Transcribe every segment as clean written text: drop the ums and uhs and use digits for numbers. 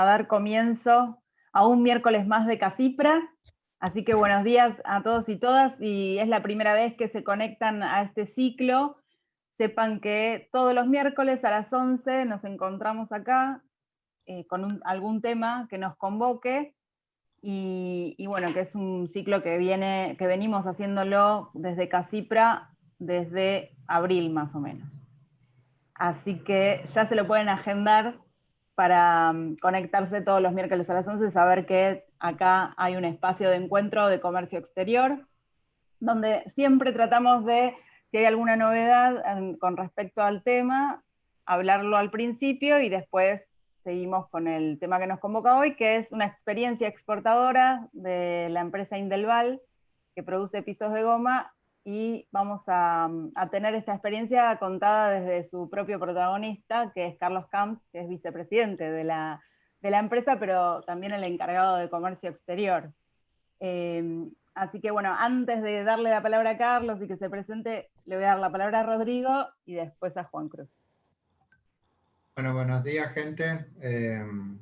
a dar comienzo a un miércoles más de Casipra. Así que buenos días a todos y todas, y es la primera vez que se conectan a este ciclo. Sepan que todos los miércoles a las 11 nos encontramos acá con algún tema que nos convoque, y bueno, que es un ciclo que venimos haciéndolo desde Casipra desde abril más o menos. Así que ya se lo pueden agendar para conectarse todos los miércoles a las 11, saber que acá hay un espacio de encuentro de comercio exterior, donde siempre tratamos de, si hay alguna novedad con respecto al tema, hablarlo al principio y después seguimos con el tema que nos convoca hoy, que es una experiencia exportadora de la empresa Indelval, que produce pisos de goma, y vamos a tener esta experiencia contada desde su propio protagonista, que es Carlos Camps, que es vicepresidente de la empresa, pero también el encargado de comercio exterior. Así que bueno, antes de darle la palabra a Carlos y que se presente, le voy a dar la palabra a Rodrigo y después a Juan Cruz. Bueno, buenos días, gente.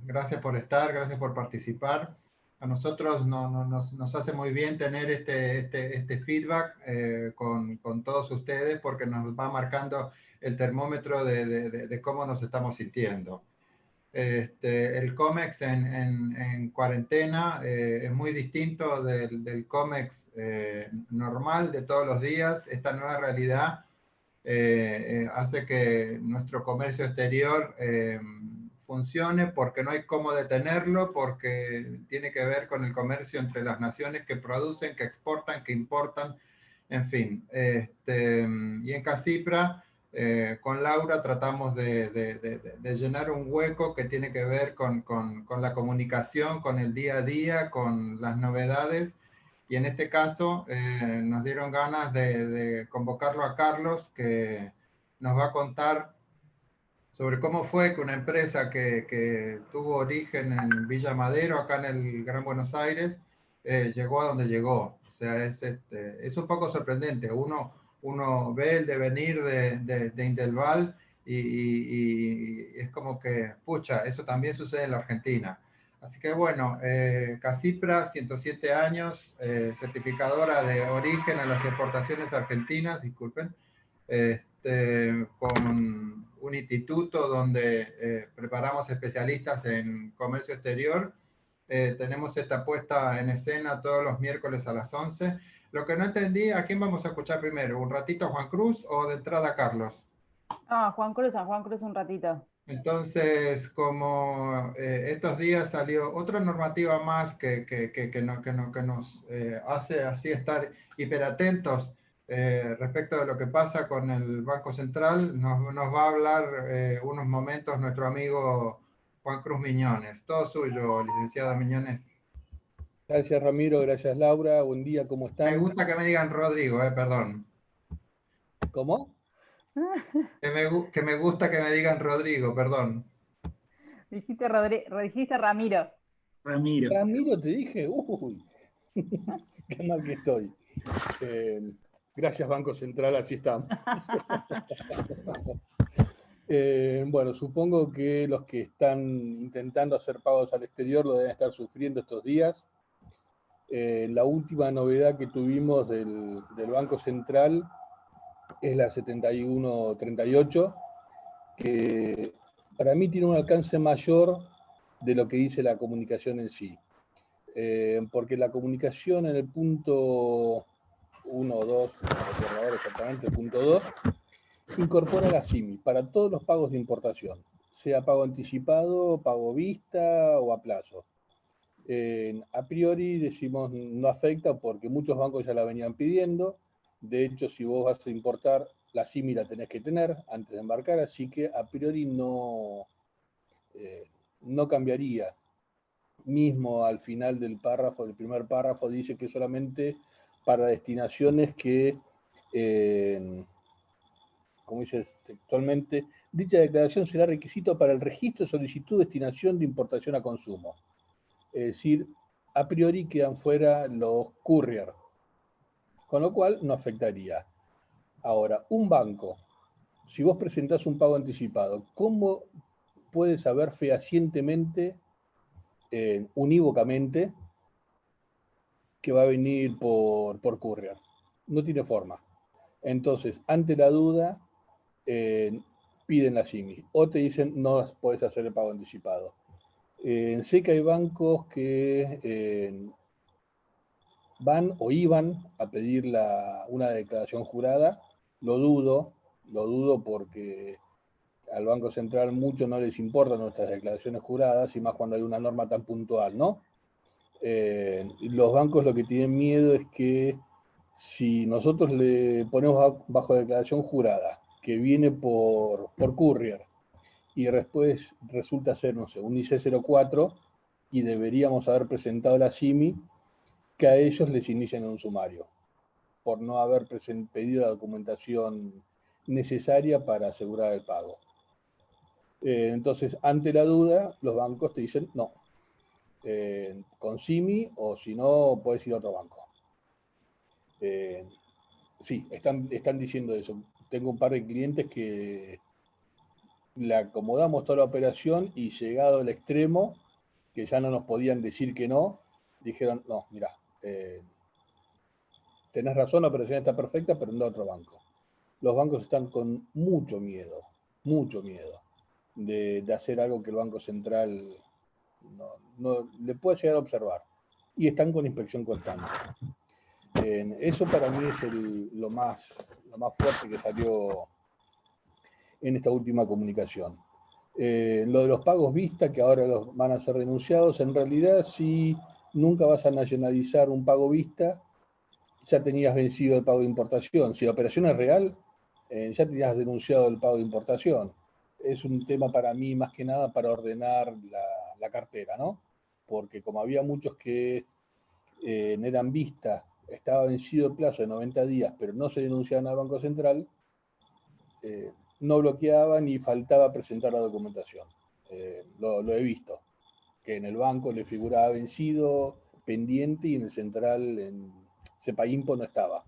Gracias por estar, gracias por participar. A nosotros nos hace muy bien tener este feedback con todos ustedes, porque nos va marcando el termómetro de cómo nos estamos sintiendo. El COMEX en cuarentena es muy distinto del COMEX normal de todos los días. Esta nueva realidad hace que nuestro comercio exterior funcione, porque no hay cómo detenerlo, porque tiene que ver con el comercio entre las naciones que producen, que exportan, que importan, en fin. Y en Casipra, con Laura tratamos de llenar un hueco que tiene que ver con la comunicación, con el día a día, con las novedades. Y en este caso nos dieron ganas de convocarlo a Carlos, que nos va a contar sobre cómo fue que una empresa que tuvo origen en Villa Madero, acá en el Gran Buenos Aires, llegó a donde llegó. O sea, es un poco sorprendente. Uno ve el devenir de Indelval y es como que, pucha, eso también sucede en la Argentina. Así que bueno, Casipra, 107 años, certificadora de origen a las exportaciones argentinas, disculpen, con un instituto donde preparamos especialistas en comercio exterior. Tenemos esta puesta en escena todos los miércoles a las 11. Lo que no entendí, ¿a quién vamos a escuchar primero? ¿Un ratito a Juan Cruz o de entrada a Carlos? A Juan Cruz un ratito. Entonces, como estos días salió otra normativa más que nos hace así estar hiperatentos respecto de lo que pasa con el Banco Central, nos va a hablar unos momentos nuestro amigo Juan Cruz Miñones. Todo suyo, licenciada Miñones. Gracias, Ramiro, gracias, Laura. Buen día, ¿cómo están? Me gusta que me digan Rodrigo, perdón. ¿Cómo? Que me gusta que me digan Rodrigo, perdón. Dijiste Ramiro. Ramiro, te dije, uy, qué mal que estoy. Gracias, Banco Central, así estamos. Bueno, supongo que los que están intentando hacer pagos al exterior lo deben estar sufriendo estos días. La última novedad que tuvimos del Banco Central es la 7138, que para mí tiene un alcance mayor de lo que dice la comunicación en sí. Porque la comunicación en el punto 1 o 2, no recuerdo ahora exactamente, el punto 2, incorpora la CIMI para todos los pagos de importación, sea pago anticipado, pago vista o a plazo. A priori decimos no afecta porque muchos bancos ya la venían pidiendo. De hecho, si vos vas a importar, la CIMI la tenés que tener antes de embarcar, así que a priori no cambiaría. Mismo al final del párrafo, el primer párrafo, dice que solamente para destinaciones que, como dice textualmente, dicha declaración será requisito para el registro de solicitud de destinación de importación a consumo. Es decir, a priori quedan fuera los courier, con lo cual no afectaría. Ahora, un banco, si vos presentás un pago anticipado, ¿cómo puede saber fehacientemente unívocamente que va a venir por courier. No tiene forma. Entonces, ante la duda, piden la CIMI o te dicen no podés hacer el pago anticipado. Sé que hay bancos que van o iban a pedir una declaración jurada. Lo dudo porque al Banco Central mucho no les importan nuestras declaraciones juradas, y más cuando hay una norma tan puntual, ¿no? Los bancos lo que tienen miedo es que si nosotros le ponemos bajo declaración jurada, que viene por courier, y después resulta ser, no sé, un IC04, y deberíamos haber presentado la CIMI, que a ellos les inician un sumario, por no haber pedido la documentación necesaria para asegurar el pago. Entonces, ante la duda, los bancos te dicen no, con CIMI, o si no, puedes ir a otro banco. Sí, están diciendo eso. Tengo un par de clientes que le acomodamos toda la operación y llegado al extremo, que ya no nos podían decir que no, dijeron, no, mira, tenés razón, la operación está perfecta, pero no a otro banco. Los bancos están con mucho miedo de hacer algo que el Banco Central no le puede llegar a observar. Y están con inspección constante. Eso para mí es lo más fuerte que salió en esta última comunicación. Lo de los pagos vista, que ahora los van a ser denunciados, en realidad si nunca vas a nacionalizar un pago vista, ya tenías vencido el pago de importación. Si la operación es real, ya tenías denunciado el pago de importación. Es un tema para mí más que nada para ordenar la cartera, ¿no? Porque como había muchos que eran vistas, estaba vencido el plazo de 90 días, pero no se denunciaban al Banco Central, no bloqueaban y faltaba presentar la documentación. Lo he visto, que en el banco le figuraba vencido, pendiente, y en el central, en Cepayimpo, no estaba.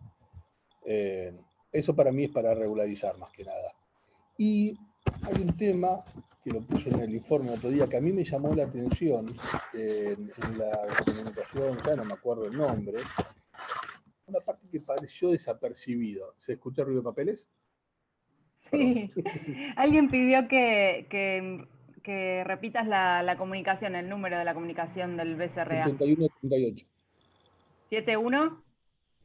Eso para mí es para regularizar más que nada. Y hay un tema que lo puse en el informe otro día, que a mí me llamó la atención en la comunicación, ya no me acuerdo el nombre, una parte que pareció desapercibido. ¿Se escucha ruido de papeles? Sí. Alguien pidió que repitas la comunicación, el número de la comunicación del BCRA. 7138. 71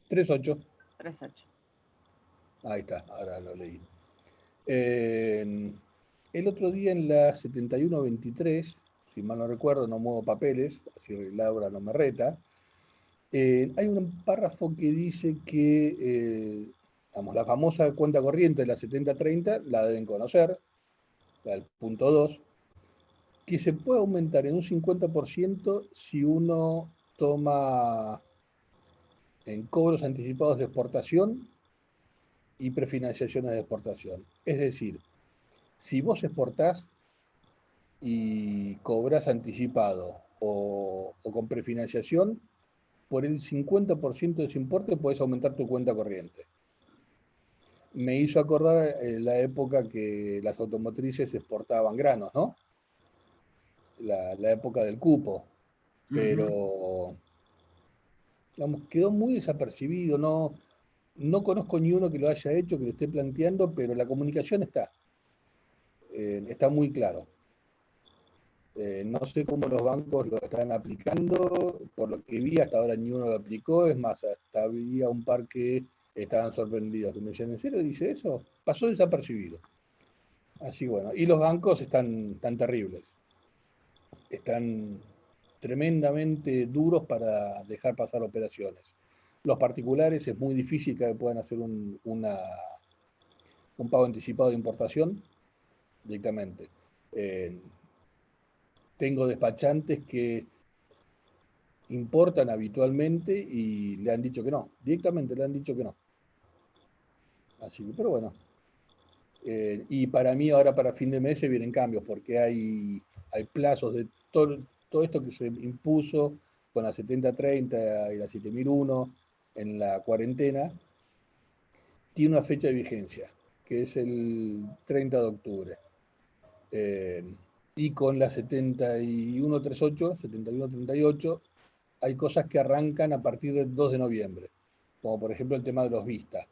38. 38. Ahí está, ahora lo leí. El otro día en la 7123, si mal no recuerdo, no muevo papeles, así Laura no me reta, hay un párrafo que dice que, la famosa cuenta corriente de la 7030, la deben conocer, la del punto 2, que se puede aumentar en un 50% si uno toma en cobros anticipados de exportación y prefinanciaciones de exportación. Es decir, si vos exportás y cobras anticipado o con prefinanciación, por el 50% de ese importe puedes aumentar tu cuenta corriente. Me hizo acordar la época que las automotrices exportaban granos, ¿no? La época del cupo. Pero, digamos, quedó muy desapercibido. No conozco ni uno que lo haya hecho, que lo esté planteando, pero la comunicación está muy claro. No sé cómo los bancos lo están aplicando, por lo que vi hasta ahora ni uno lo aplicó, es más, hasta había un par que estaban sorprendidos, que me decían, ¿en serio dice eso? Pasó desapercibido. Así bueno, y los bancos están tan terribles, están tremendamente duros para dejar pasar operaciones. Los particulares es muy difícil que puedan hacer un pago anticipado de importación directamente. Tengo despachantes que importan habitualmente y le han dicho que no, directamente le han dicho que no. Así que, pero bueno. Y para mí ahora para fin de mes se vienen cambios, porque hay plazos de todo esto que se impuso con la 7030 y la 7001 en la cuarentena, tiene una fecha de vigencia, que es el 30 de octubre. Y con la 7138, hay cosas que arrancan a partir del 2 de noviembre, como por ejemplo el tema de los vistas.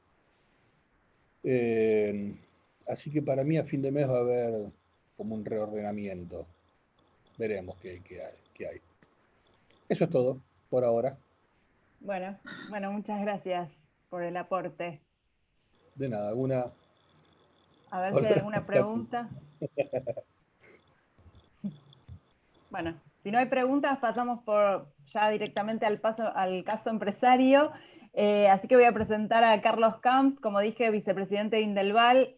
Así que para mí a fin de mes va a haber como un reordenamiento. Veremos qué hay. Eso es todo por ahora. Bueno, muchas gracias por el aporte. De nada, alguna... A ver si hay alguna pregunta. Bueno, si no hay preguntas, pasamos ya directamente al caso empresario. Así que voy a presentar a Carlos Camps, como dije, vicepresidente de Indelval.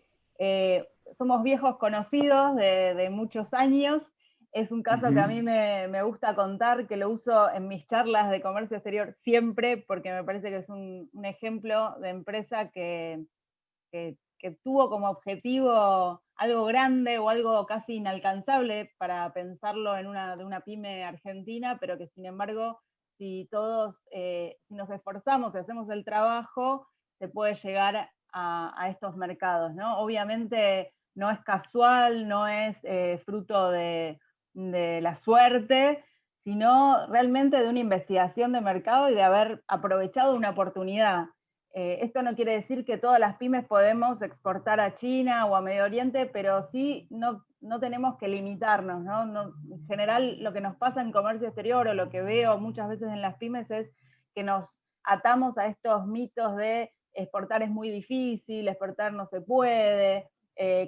Somos viejos conocidos de muchos años. Es un caso que a mí me gusta contar, que lo uso en mis charlas de comercio exterior siempre, porque me parece que es un ejemplo de empresa que tuvo como objetivo algo grande o algo casi inalcanzable para pensarlo de una pyme argentina, pero que sin embargo, si todos, si nos esforzamos y hacemos el trabajo, se puede llegar a estos mercados, ¿no? Obviamente no es casual, no es fruto de la suerte, sino realmente de una investigación de mercado y de haber aprovechado una oportunidad. Esto no quiere decir que todas las pymes podemos exportar a China o a Medio Oriente, pero sí no tenemos que limitarnos, ¿no? En general, lo que nos pasa en comercio exterior o lo que veo muchas veces en las pymes es que nos atamos a estos mitos de exportar es muy difícil, exportar no se puede,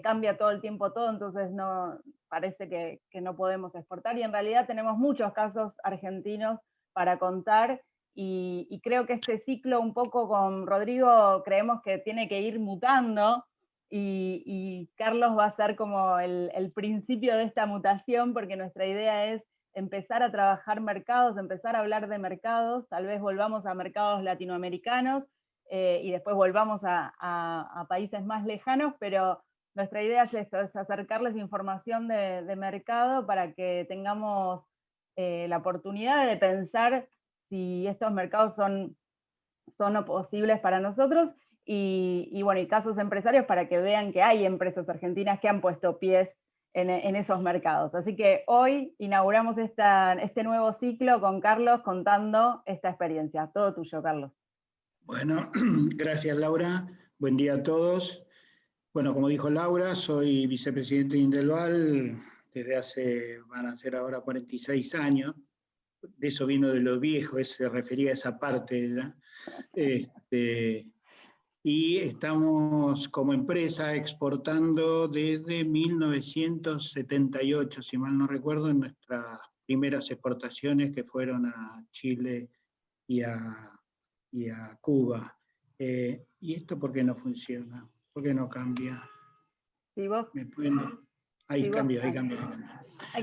cambia todo el tiempo todo, entonces no, parece que no podemos exportar. Y en realidad tenemos muchos casos argentinos para contar. Y creo que este ciclo un poco con Rodrigo creemos que tiene que ir mutando y Carlos va a ser como el principio de esta mutación, porque nuestra idea es empezar a trabajar mercados, empezar a hablar de mercados, tal vez volvamos a mercados latinoamericanos y después volvamos a países más lejanos, pero nuestra idea es esto, es acercarles información de mercado para que tengamos la oportunidad de pensar si estos mercados son posibles para nosotros y bueno, y casos empresarios para que vean que hay empresas argentinas que han puesto pies en esos mercados. Así que hoy inauguramos este nuevo ciclo con Carlos contando esta experiencia. Todo tuyo, Carlos. Bueno, gracias Laura. Buen día a todos. Bueno, como dijo Laura, soy vicepresidente de Indelval desde van a ser ahora 46 años. De eso vino de lo viejo, se refería a esa parte ya. Y estamos como empresa exportando desde 1978, si mal no recuerdo, en nuestras primeras exportaciones que fueron a Chile y a Cuba. ¿Y esto por qué no funciona? ¿Por qué no cambia? ¿Sí, vos? ¿Me pueden? Ahí Sí, cambia, vos. ahí cambia.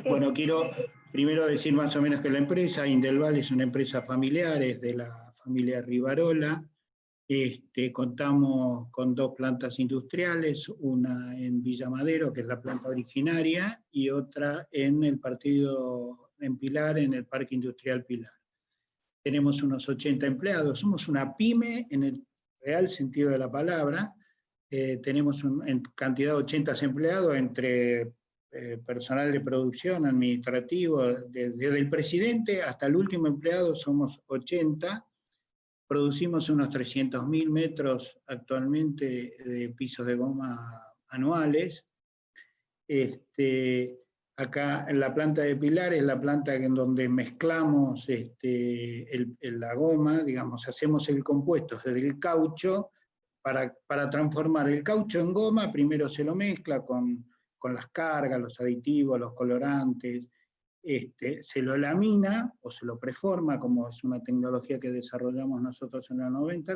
Bueno, quiero primero decir más o menos que la empresa, Indelval, es una empresa familiar, es de la familia Rivarola. Contamos con 2 plantas industriales, una en Villa Madero, que es la planta originaria, y otra en el partido en Pilar, en el Parque Industrial Pilar. Tenemos unos 80 empleados, somos una pyme en el real sentido de la palabra. Tenemos en cantidad de 80 empleados entre personal de producción, administrativo, desde el presidente hasta el último empleado somos 80. Producimos unos 300.000 metros actualmente de pisos de goma anuales. Acá en la planta de Pilar es la planta en donde mezclamos la goma, digamos, hacemos el compuesto desde el caucho para transformar el caucho en goma. Primero se lo mezcla con las cargas, los aditivos, los colorantes, se lo lamina o se lo preforma, como es una tecnología que desarrollamos nosotros en los 90.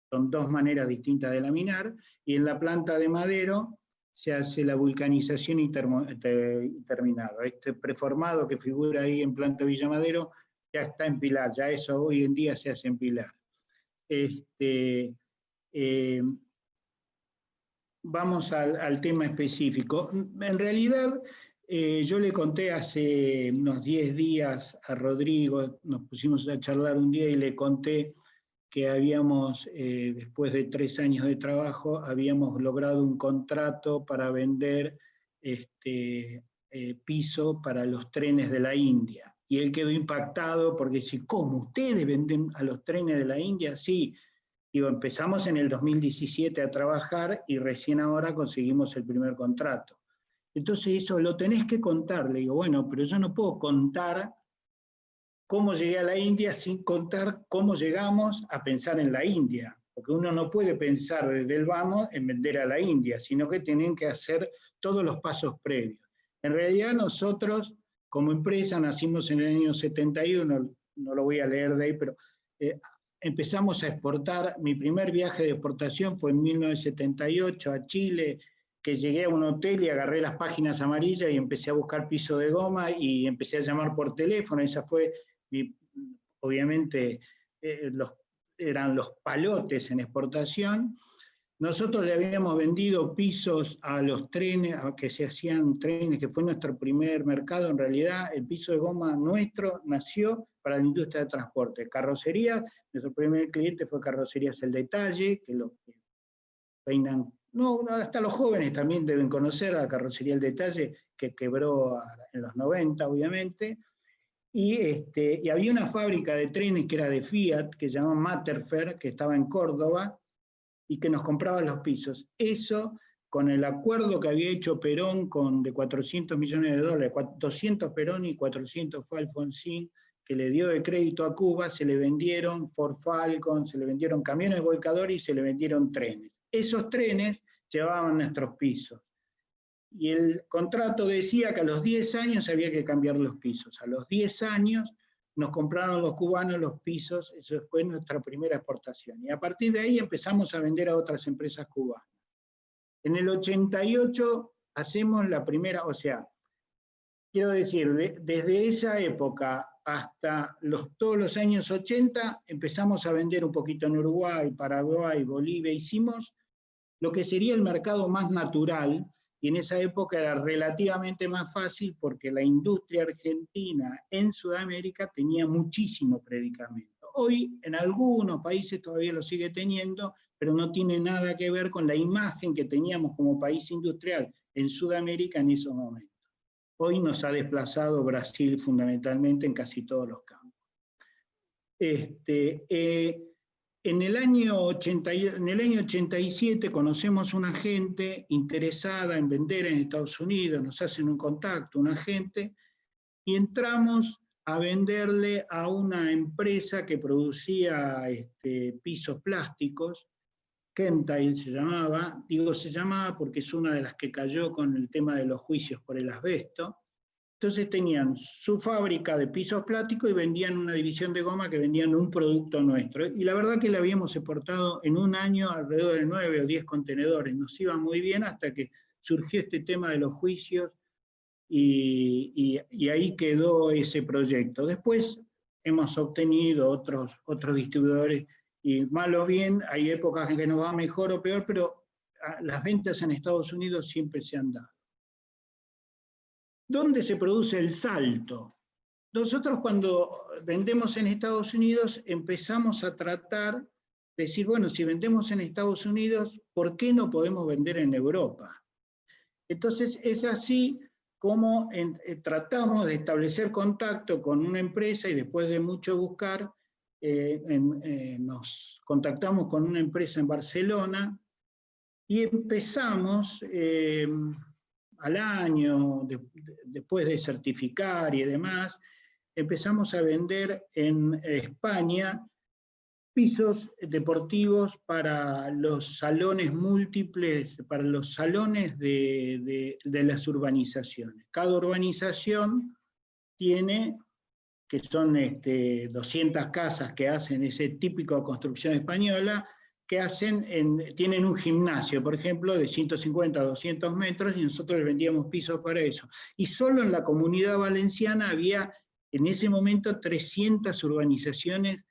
Son 2 maneras distintas de laminar, y en la planta de Madero se hace la vulcanización y terminado. Este preformado que figura ahí en planta Villa Madero ya está en Pilar, ya eso hoy en día se hace en Pilar. Vamos al tema específico. En realidad, yo le conté hace unos 10 días a Rodrigo, nos pusimos a charlar un día y le conté que habíamos, después de 3 años de trabajo, habíamos logrado un contrato para vender piso para los trenes de la India. Y él quedó impactado porque dice, ¿cómo ustedes venden a los trenes de la India? Sí, digo, empezamos en el 2017 a trabajar y recién ahora conseguimos el primer contrato. Entonces eso lo tenés que contar. Le digo, bueno, pero yo no puedo contar cómo llegué a la India sin contar cómo llegamos a pensar en la India. Porque uno no puede pensar desde el vamos en vender a la India, sino que tienen que hacer todos los pasos previos. En realidad nosotros, como empresa, nacimos en el año 71, no lo voy a leer de ahí, pero empezamos a exportar. Mi primer viaje de exportación fue en 1978 a Chile, que llegué a un hotel y agarré las páginas amarillas y empecé a buscar piso de goma y empecé a llamar por teléfono. Esa fue, obviamente, eran los palotes en exportación. Nosotros le habíamos vendido pisos a los trenes, a que se hacían trenes, que fue nuestro primer mercado. En realidad, el piso de goma nuestro nació para la industria de transporte. Carrocería, nuestro primer cliente fue Carrocerías El Detalle, que lo peinan. No, hasta los jóvenes también deben conocer a Carrocería El Detalle, que quebró en los 90, obviamente. Y había una fábrica de trenes que era de Fiat, que se llamaba Matterfer, que estaba en Córdoba, y que nos compraba los pisos. Eso, con el acuerdo que había hecho Perón de $400 millones, 200 Perón y 400 fue Alfonsín, que le dio de crédito a Cuba, se le vendieron Ford Falcon, se le vendieron camiones volcadores y se le vendieron trenes. Esos trenes llevaban nuestros pisos. Y el contrato decía que a los 10 años había que cambiar los pisos. A los 10 años nos compraron los cubanos los pisos, eso fue nuestra primera exportación. Y a partir de ahí empezamos a vender a otras empresas cubanas. En el 88 hacemos la primera, o sea, quiero decir, desde esa época hasta todos los años 80 empezamos a vender un poquito en Uruguay, Paraguay, Bolivia, hicimos lo que sería el mercado más natural, y en esa época era relativamente más fácil porque la industria argentina en Sudamérica tenía muchísimo predicamento. Hoy en algunos países todavía lo sigue teniendo, pero no tiene nada que ver con la imagen que teníamos como país industrial en Sudamérica en esos momentos. Hoy nos ha desplazado Brasil fundamentalmente en casi todos los campos. En el año 87 conocemos una gente interesada en vender en Estados Unidos, nos hacen un contacto, un agente, y entramos a venderle a una empresa que producía pisos plásticos, Kentail se llamaba, digo se llamaba porque es una de las que cayó con el tema de los juicios por el asbesto. Entonces tenían su fábrica de pisos plásticos y vendían una división de goma que vendían un producto nuestro. Y la verdad que le habíamos exportado en un año alrededor de 9 o 10 contenedores. Nos iba muy bien hasta que surgió este tema de los juicios y ahí quedó ese proyecto. Después hemos obtenido otros distribuidores y mal o bien, hay épocas en que nos va mejor o peor, pero las ventas en Estados Unidos siempre se han dado. ¿Dónde se produce el salto? Nosotros cuando vendemos en Estados Unidos empezamos a tratar de decir, bueno, si vendemos en Estados Unidos, ¿por qué no podemos vender en Europa? Entonces es así como tratamos de establecer contacto con una empresa y después de mucho buscar, nos contactamos con una empresa en Barcelona y empezamos al año, después de certificar y demás, empezamos a vender en España pisos deportivos para los salones múltiples, para los salones de las urbanizaciones. Cada urbanización tiene, que son 200 casas que hacen ese típico de construcción española, que tienen un gimnasio, por ejemplo, de 150 a 200 metros, y nosotros les vendíamos pisos para eso. Y solo en la Comunidad Valenciana había, en ese momento, 300 urbanizaciones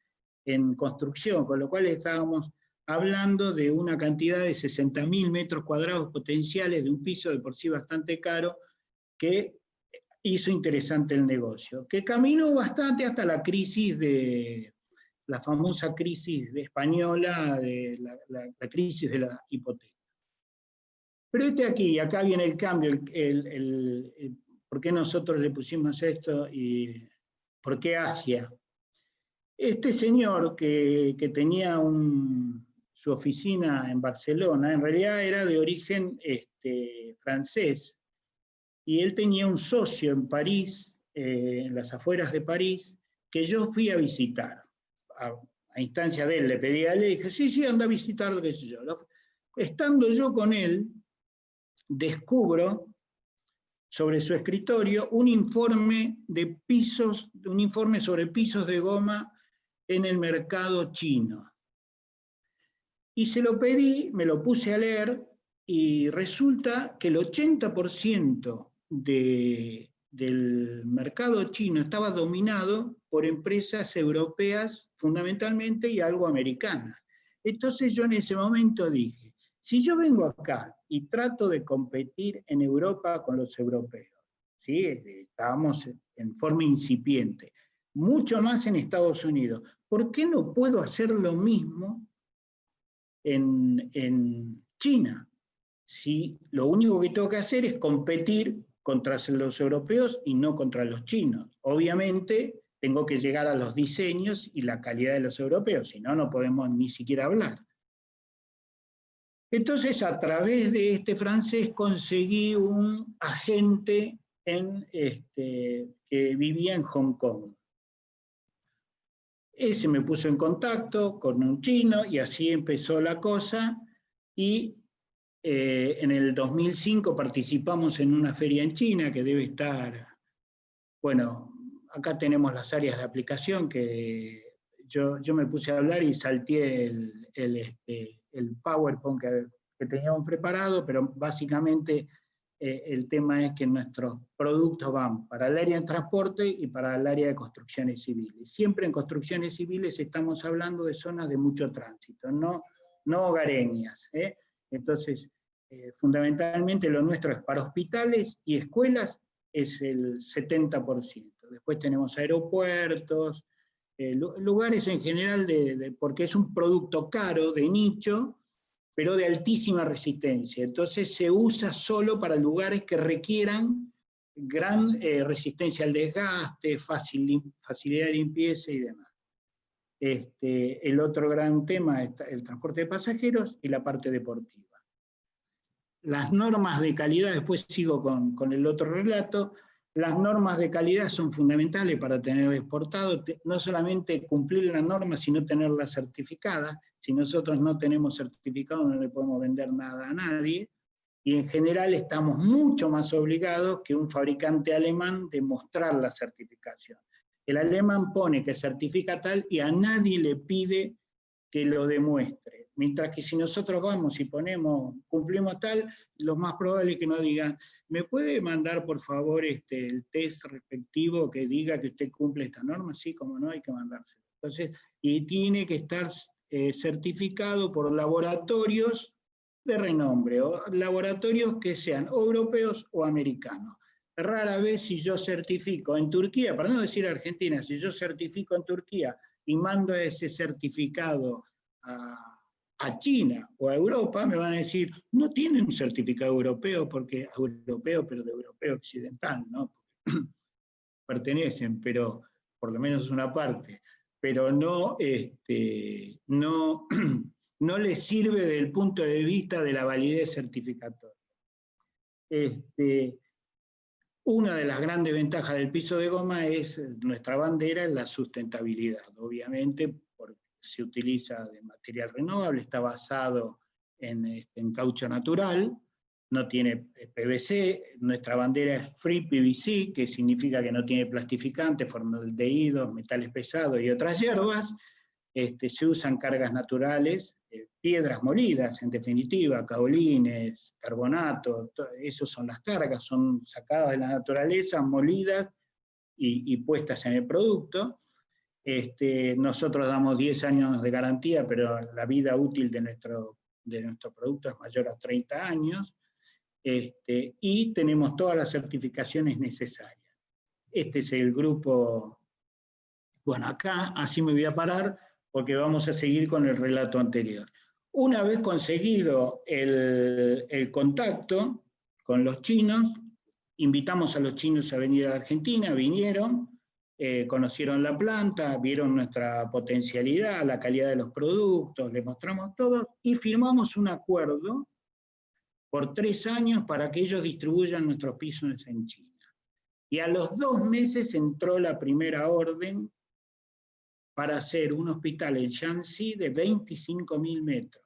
en construcción, con lo cual estábamos hablando de una cantidad de 60.000 metros cuadrados potenciales de un piso de por sí bastante caro, que hizo interesante el negocio, que caminó bastante hasta la crisis la famosa crisis española, de la crisis de la hipoteca. Pero acá viene el cambio, ¿Por qué nosotros le pusimos esto y por qué Asia? Este señor que tenía su oficina en Barcelona, en realidad era de origen francés, y él tenía un socio en París, en las afueras de París, que yo fui a visitar. A instancia de él, le pedí a él, le dije, sí, anda a visitarlo, qué sé yo. Estando yo con él, descubro sobre su escritorio un informe sobre pisos de goma en el mercado chino. Y se lo pedí, me lo puse a leer, y resulta que el 80% del mercado chino estaba dominado por empresas europeas fundamentalmente y algo americanas. Entonces yo en ese momento dije, si yo vengo acá y trato de competir en Europa con los europeos, ¿sí? Estábamos en forma incipiente, mucho más en Estados Unidos, ¿por qué no puedo hacer lo mismo en China? Si lo único que tengo que hacer es competir contra los europeos y no contra los chinos. Obviamente tengo que llegar a los diseños y la calidad de los europeos, si no, no podemos ni siquiera hablar. Entonces, a través de este francés conseguí un agente que vivía en Hong Kong. Ese me puso en contacto con un chino y así empezó la cosa, y en el 2005 participamos en una feria en China que debe estar, bueno, acá tenemos las áreas de aplicación que yo me puse a hablar y salté el PowerPoint que teníamos preparado, pero básicamente el tema es que nuestros productos van para el área de transporte y para el área de construcciones civiles. Siempre en construcciones civiles estamos hablando de zonas de mucho tránsito, no hogareñas, ¿eh? Entonces, fundamentalmente lo nuestro es para hospitales y escuelas, es el 70%. Después tenemos aeropuertos, lugares en general, porque es un producto caro, de nicho, pero de altísima resistencia. Entonces se usa solo para lugares que requieran gran resistencia al desgaste, facilidad de limpieza y demás. El otro gran tema es el transporte de pasajeros y la parte deportiva. Las normas de calidad, después sigo con el otro relato, las normas de calidad son fundamentales para tener exportado, no solamente cumplir la norma, sino tenerla certificada. Si nosotros no tenemos certificado, no le podemos vender nada a nadie, y en general estamos mucho más obligados que un fabricante alemán de mostrar la certificación. El alemán pone que certifica tal y a nadie le pide que lo demuestre. Mientras que si nosotros vamos y cumplimos tal, lo más probable es que nos digan, ¿me puede mandar por favor el test respectivo que diga que usted cumple esta norma? Sí, como no, hay que mandárselo. Entonces, y tiene que estar certificado por laboratorios de renombre, o laboratorios que sean o europeos o americanos. Rara vez si yo certifico en Turquía, para no decir Argentina, si yo certifico en Turquía y mando ese certificado a China o a Europa, me van a decir, no tienen un certificado europeo, porque europeo, pero de europeo occidental, ¿no? Pertenecen, pero por lo menos una parte, pero no les sirve desde el punto de vista de la validez certificatoria. Una de las grandes ventajas del piso de goma es nuestra bandera, la sustentabilidad, obviamente, porque se utiliza de material renovable, está basado en caucho natural, no tiene PVC, nuestra bandera es Free PVC, que significa que no tiene plastificante, formaldehídos, metales pesados y otras hierbas. Se usan cargas naturales, piedras molidas, en definitiva, caolines, carbonato, esas son las cargas, son sacadas de la naturaleza, molidas y puestas en el producto. Nosotros damos 10 años de garantía, pero la vida útil de nuestro producto es mayor a 30 años, y tenemos todas las certificaciones necesarias. Este es el grupo. Bueno, acá así me voy a parar, porque vamos a seguir con el relato anterior. Una vez conseguido el contacto con los chinos, invitamos a los chinos a venir a la Argentina, vinieron, conocieron la planta, vieron nuestra potencialidad, la calidad de los productos, les mostramos todo y firmamos un acuerdo por 3 años para que ellos distribuyan nuestros pisos en China. Y a los 2 meses entró la primera orden para hacer un hospital en Shanxi de 25.000 metros.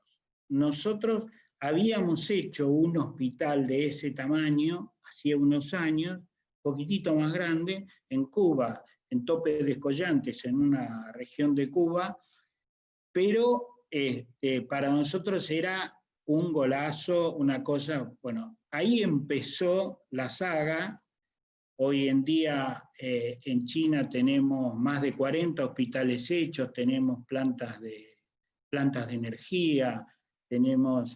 Nosotros habíamos hecho un hospital de ese tamaño hacía unos años, poquitito más grande, en Cuba, en Tope de Escollantes, en una región de Cuba, pero para nosotros era un golazo, una cosa, bueno, ahí empezó la saga. Hoy en día en China tenemos más de 40 hospitales hechos, tenemos plantas de energía, tenemos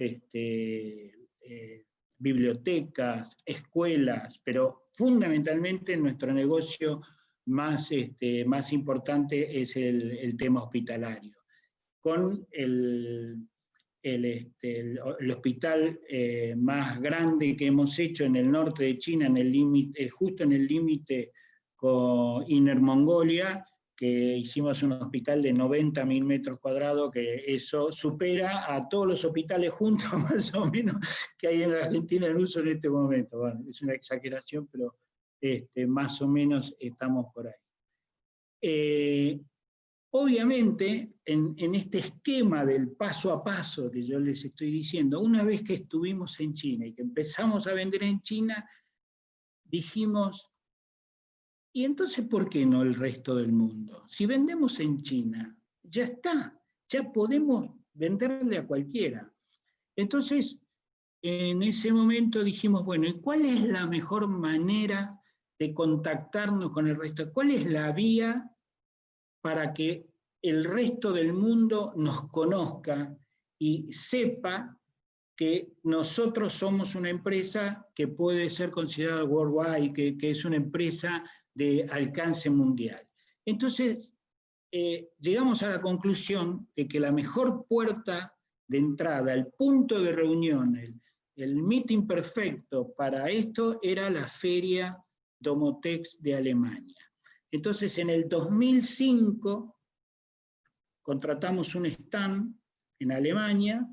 bibliotecas, escuelas, pero fundamentalmente nuestro negocio más importante es el tema hospitalario. Con el hospital más grande que hemos hecho en el norte de China, justo en el límite con Inner Mongolia, que hicimos un hospital de 90.000 metros cuadrados, que eso supera a todos los hospitales juntos, más o menos, que hay en la Argentina en uso en este momento. Bueno, es una exageración, pero más o menos estamos por ahí. Obviamente, en este esquema del paso a paso que yo les estoy diciendo, una vez que estuvimos en China y que empezamos a vender en China, dijimos, ¿y entonces por qué no el resto del mundo? Si vendemos en China, ya está, ya podemos venderle a cualquiera. Entonces, en ese momento dijimos, bueno, ¿y cuál es la mejor manera de contactarnos con el resto? ¿Cuál es la vía para que el resto del mundo nos conozca y sepa que nosotros somos una empresa que puede ser considerada worldwide, que es una empresa de alcance mundial? Entonces, llegamos a la conclusión de que la mejor puerta de entrada, el punto de reunión, el meeting perfecto para esto era la Feria Domotex de Alemania. Entonces, en el 2005 contratamos un stand en Alemania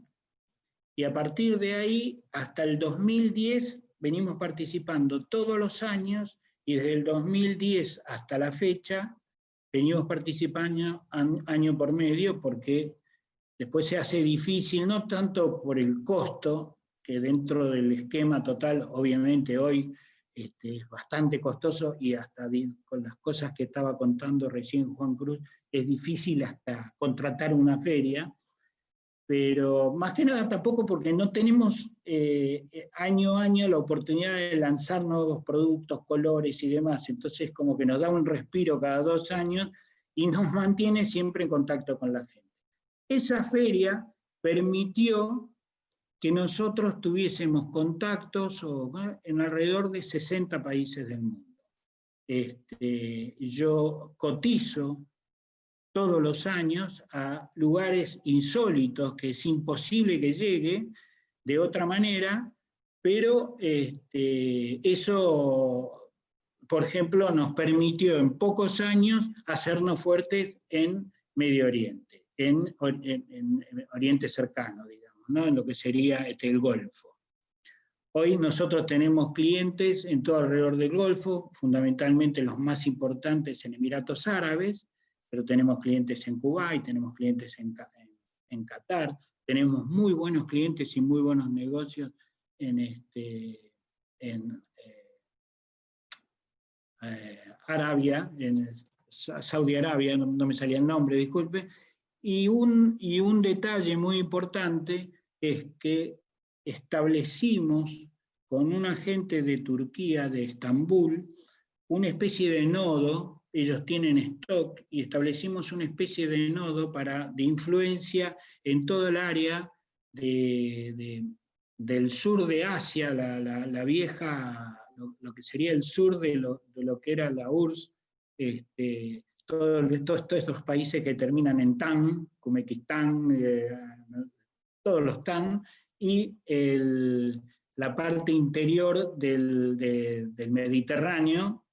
y a partir de ahí, hasta el 2010, venimos participando todos los años y desde el 2010 hasta la fecha venimos participando año por medio porque después se hace difícil, no tanto por el costo, que dentro del esquema total, obviamente hoy es bastante costoso y hasta con las cosas que estaba contando recién Juan Cruz, es difícil hasta contratar una feria, pero más que nada tampoco porque no tenemos año a año la oportunidad de lanzar nuevos productos, colores y demás, entonces como que nos da un respiro cada 2 años y nos mantiene siempre en contacto con la gente. Esa feria permitió que nosotros tuviésemos contactos en alrededor de 60 países del mundo. Yo cotizo todos los años a lugares insólitos que es imposible que llegue de otra manera, pero eso, por ejemplo, nos permitió en pocos años hacernos fuertes en Medio Oriente, en Oriente Cercano, digamos, ¿no? En lo que sería el Golfo. Hoy nosotros tenemos clientes en todo alrededor del Golfo, fundamentalmente los más importantes en Emiratos Árabes, pero tenemos clientes en Kuwait, tenemos clientes en Qatar, tenemos muy buenos clientes y muy buenos negocios en Arabia, en Saudi Arabia, no me salía el nombre, disculpe, y un detalle muy importante es que establecimos con un agente de Turquía, de Estambul, una especie de nodo. Ellos tienen stock y establecimos una especie de nodo de influencia en todo el área del sur de Asia, la vieja, lo que sería el sur de lo que era la URSS, todos estos países que terminan en Tan, Uzbekistán, todos los Tan, y la parte interior del Mediterráneo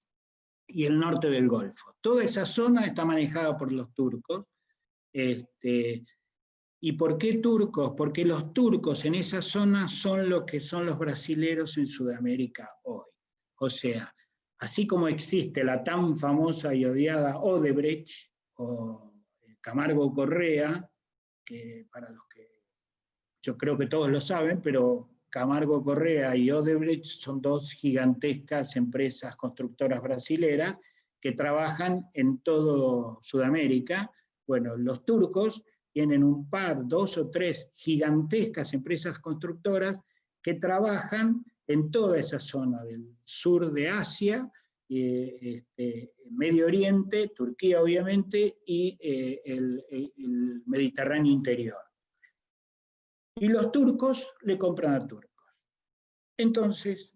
y el norte del Golfo. Toda esa zona está manejada por los turcos. ¿Y por qué turcos? Porque los turcos en esa zona son lo que son los brasileros en Sudamérica hoy. O sea, así como existe la tan famosa y odiada Odebrecht o Camargo Correa, que para los que yo creo que todos lo saben, pero Camargo Correa y Odebrecht son dos gigantescas empresas constructoras brasileras que trabajan en todo Sudamérica. Bueno, los turcos tienen un par, 2 o 3 gigantescas empresas constructoras que trabajan en toda esa zona del sur de Asia, Medio Oriente, Turquía obviamente, y el Mediterráneo interior. Y los turcos le compran a turcos. Entonces,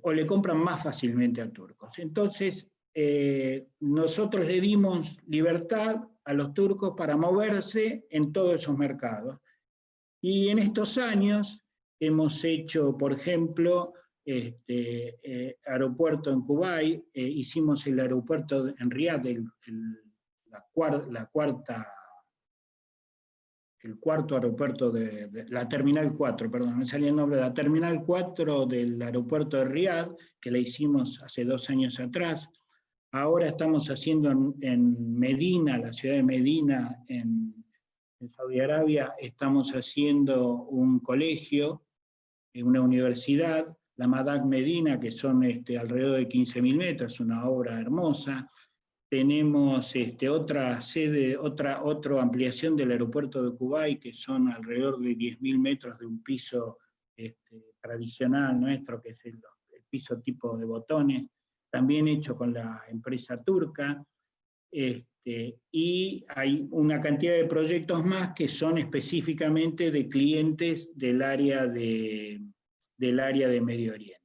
o le compran más fácilmente a turcos. Entonces, nosotros le dimos libertad a los turcos para moverse en todos esos mercados. Y en estos años hemos hecho, por ejemplo, aeropuerto en Kuwait, hicimos el aeropuerto en Riad, el cuarto aeropuerto de la Terminal 4, perdón, me salía el nombre, de la Terminal 4 del aeropuerto de Riad, que la hicimos hace 2 años atrás. Ahora estamos haciendo en Medina, la ciudad de Medina, en Saudi Arabia, estamos haciendo un colegio, una universidad, la Madak Medina, que son alrededor de 15.000 metros, una obra hermosa. Tenemos otra sede, otra ampliación del aeropuerto de Kuwait, que son alrededor de 10.000 metros de un piso tradicional nuestro, que es el piso tipo de botones, también hecho con la empresa turca. Y hay una cantidad de proyectos más que son específicamente de clientes del área de Medio Oriente.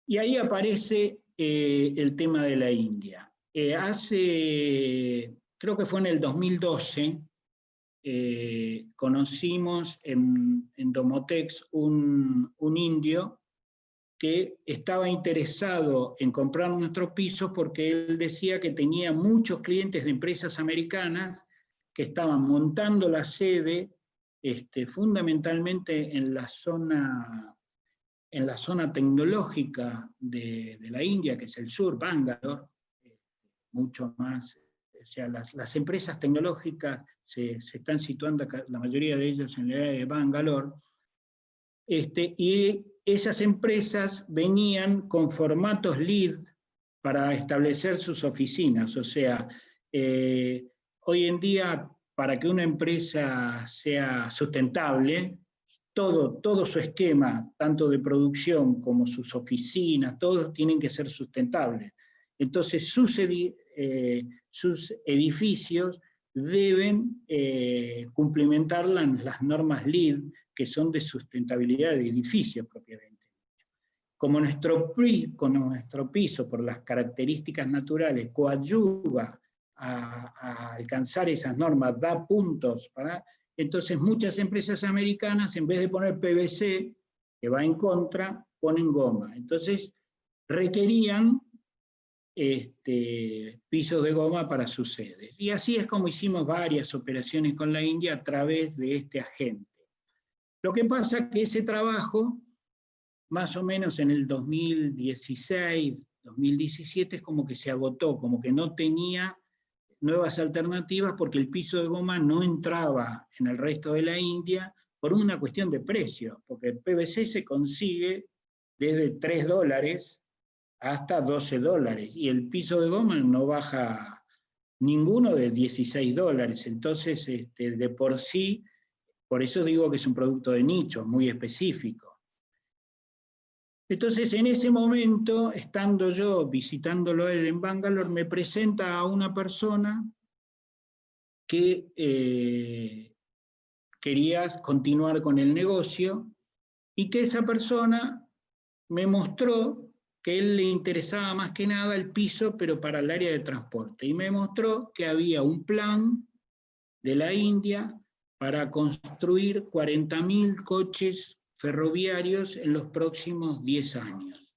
Y ahí aparece el tema de la India. Creo que fue en el 2012, conocimos en Domotex un indio que estaba interesado en comprar nuestros pisos porque él decía que tenía muchos clientes de empresas americanas que estaban montando la sede fundamentalmente en la zona tecnológica de la India, que es el sur, Bangalore, mucho más, o sea, las empresas tecnológicas se están situando, la mayoría de ellas en la área de Bangalore, y esas empresas venían con formatos LEED para establecer sus oficinas. O sea, hoy en día, para que una empresa sea sustentable, todo su esquema, tanto de producción como sus oficinas, todos tienen que ser sustentables. Entonces, sus edificios deben cumplimentar las normas LEED, que son de sustentabilidad de edificios propiamente. Como nuestro piso, por las características naturales, coadyuva a alcanzar esas normas, da puntos, entonces muchas empresas americanas, en vez de poner PVC, que va en contra, ponen goma. Entonces requerían pisos de goma para sus sedes. Y así es como hicimos varias operaciones con la India a través de este agente. Lo que pasa es que ese trabajo, más o menos en el 2016, 2017, es como que se agotó, como que no tenía nuevas alternativas porque el piso de goma no entraba en el resto de la India por una cuestión de precio, porque el PVC se consigue desde $3 hasta $12, y el piso de goma no baja ninguno de $16. Entonces, de por sí, por eso digo que es un producto de nicho, muy específico. Entonces, en ese momento, estando yo visitándolo él en Bangalore, me presenta a una persona que quería continuar con el negocio, y que esa persona me mostró que a él le interesaba más que nada el piso, pero para el área de transporte. Y me mostró que había un plan de la India para construir 40.000 coches ferroviarios en los próximos 10 años.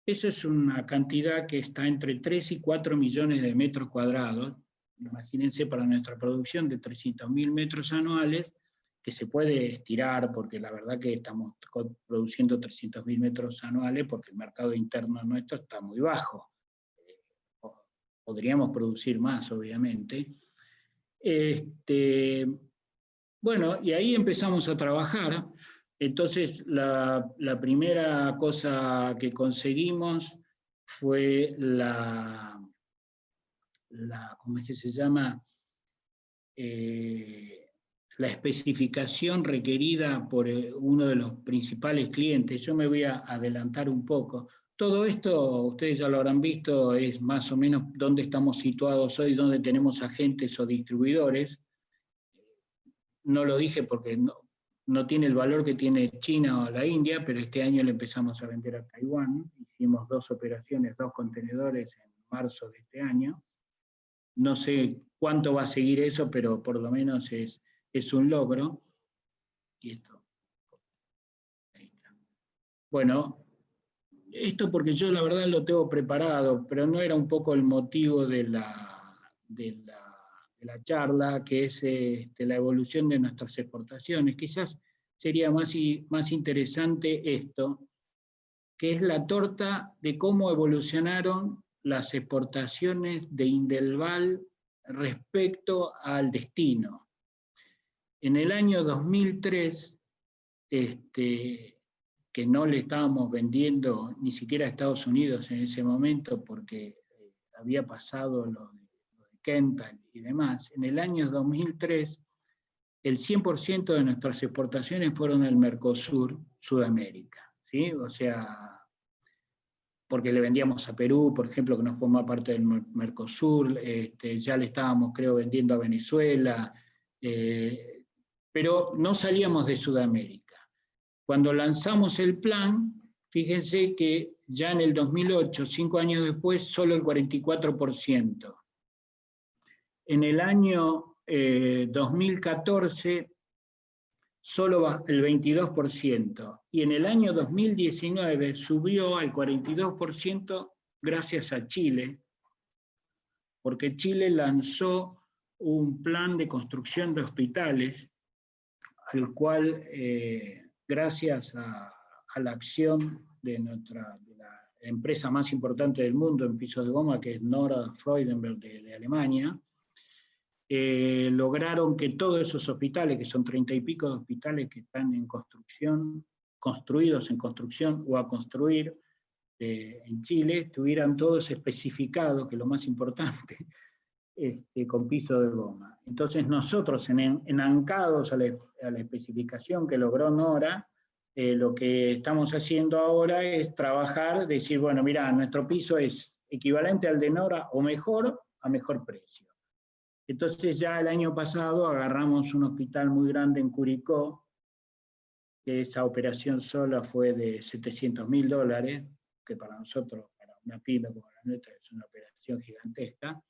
Eso es una cantidad que está entre 3 y 4 millones de metros cuadrados. Imagínense, para nuestra producción de 300.000 metros anuales, que se puede estirar, porque la verdad que estamos produciendo 300.000 metros anuales porque el mercado interno nuestro está muy bajo. Podríamos producir más, obviamente. Bueno, y ahí empezamos a trabajar. Entonces, la primera cosa que conseguimos fue ¿cómo es que se llama? La especificación requerida por uno de los principales clientes. Yo me voy a adelantar un poco. Todo esto, ustedes ya lo habrán visto, es más o menos dónde estamos situados hoy, dónde tenemos agentes o distribuidores. No lo dije porque no tiene el valor que tiene China o la India, pero este año le empezamos a vender a Taiwán. Hicimos 2 operaciones, 2 contenedores en marzo de este año. No sé cuánto va a seguir eso, pero por lo menos es un logro. Y esto. Ahí está. Bueno, esto porque yo la verdad lo tengo preparado, pero no era un poco el motivo de la charla, que es la evolución de nuestras exportaciones. Quizás sería más interesante esto, que es la torta de cómo evolucionaron las exportaciones de Indelval respecto al destino. En el año 2003, que no le estábamos vendiendo ni siquiera a Estados Unidos en ese momento, porque había pasado lo de Kental y demás, en el año 2003, el 100% de nuestras exportaciones fueron al Mercosur, Sudamérica, ¿sí? O sea, porque le vendíamos a Perú, por ejemplo, que no forma parte del Mercosur, ya le estábamos, creo, vendiendo a Venezuela, pero no salíamos de Sudamérica. Cuando lanzamos el plan, fíjense que ya en el 2008, 5 años después, solo el 44%. En el año 2014, solo el 22%, y en el año 2019 subió al 42% gracias a Chile, porque Chile lanzó un plan de construcción de hospitales, al cual, gracias a la acción de la empresa más importante del mundo en pisos de goma, que es Nora Freudenberg de Alemania, lograron que todos esos hospitales, que son 30 y pico de hospitales que están en construcción, construidos en construcción o a construir en Chile, estuvieran todos especificados, que es lo más importante, con piso de goma. Entonces nosotros, enancados a la especificación que logró Nora, lo que estamos haciendo ahora es trabajar, decir, bueno, mira, nuestro piso es equivalente al de Nora o mejor, a mejor precio. Entonces ya el año pasado agarramos un hospital muy grande en Curicó, que esa operación sola fue de $700.000, que para nosotros, para una pyme como la nuestra, es una operación gigantesca,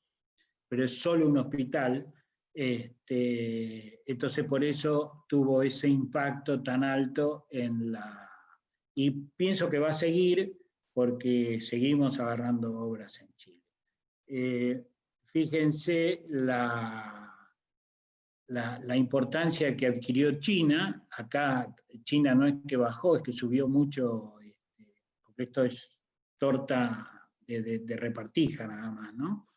pero es solo un hospital, entonces por eso tuvo ese impacto tan alto y pienso que va a seguir, porque seguimos agarrando obras en Chile. Fíjense la importancia que adquirió China. Acá China no es que bajó, es que subió mucho, porque esto es torta de repartija nada más, ¿no?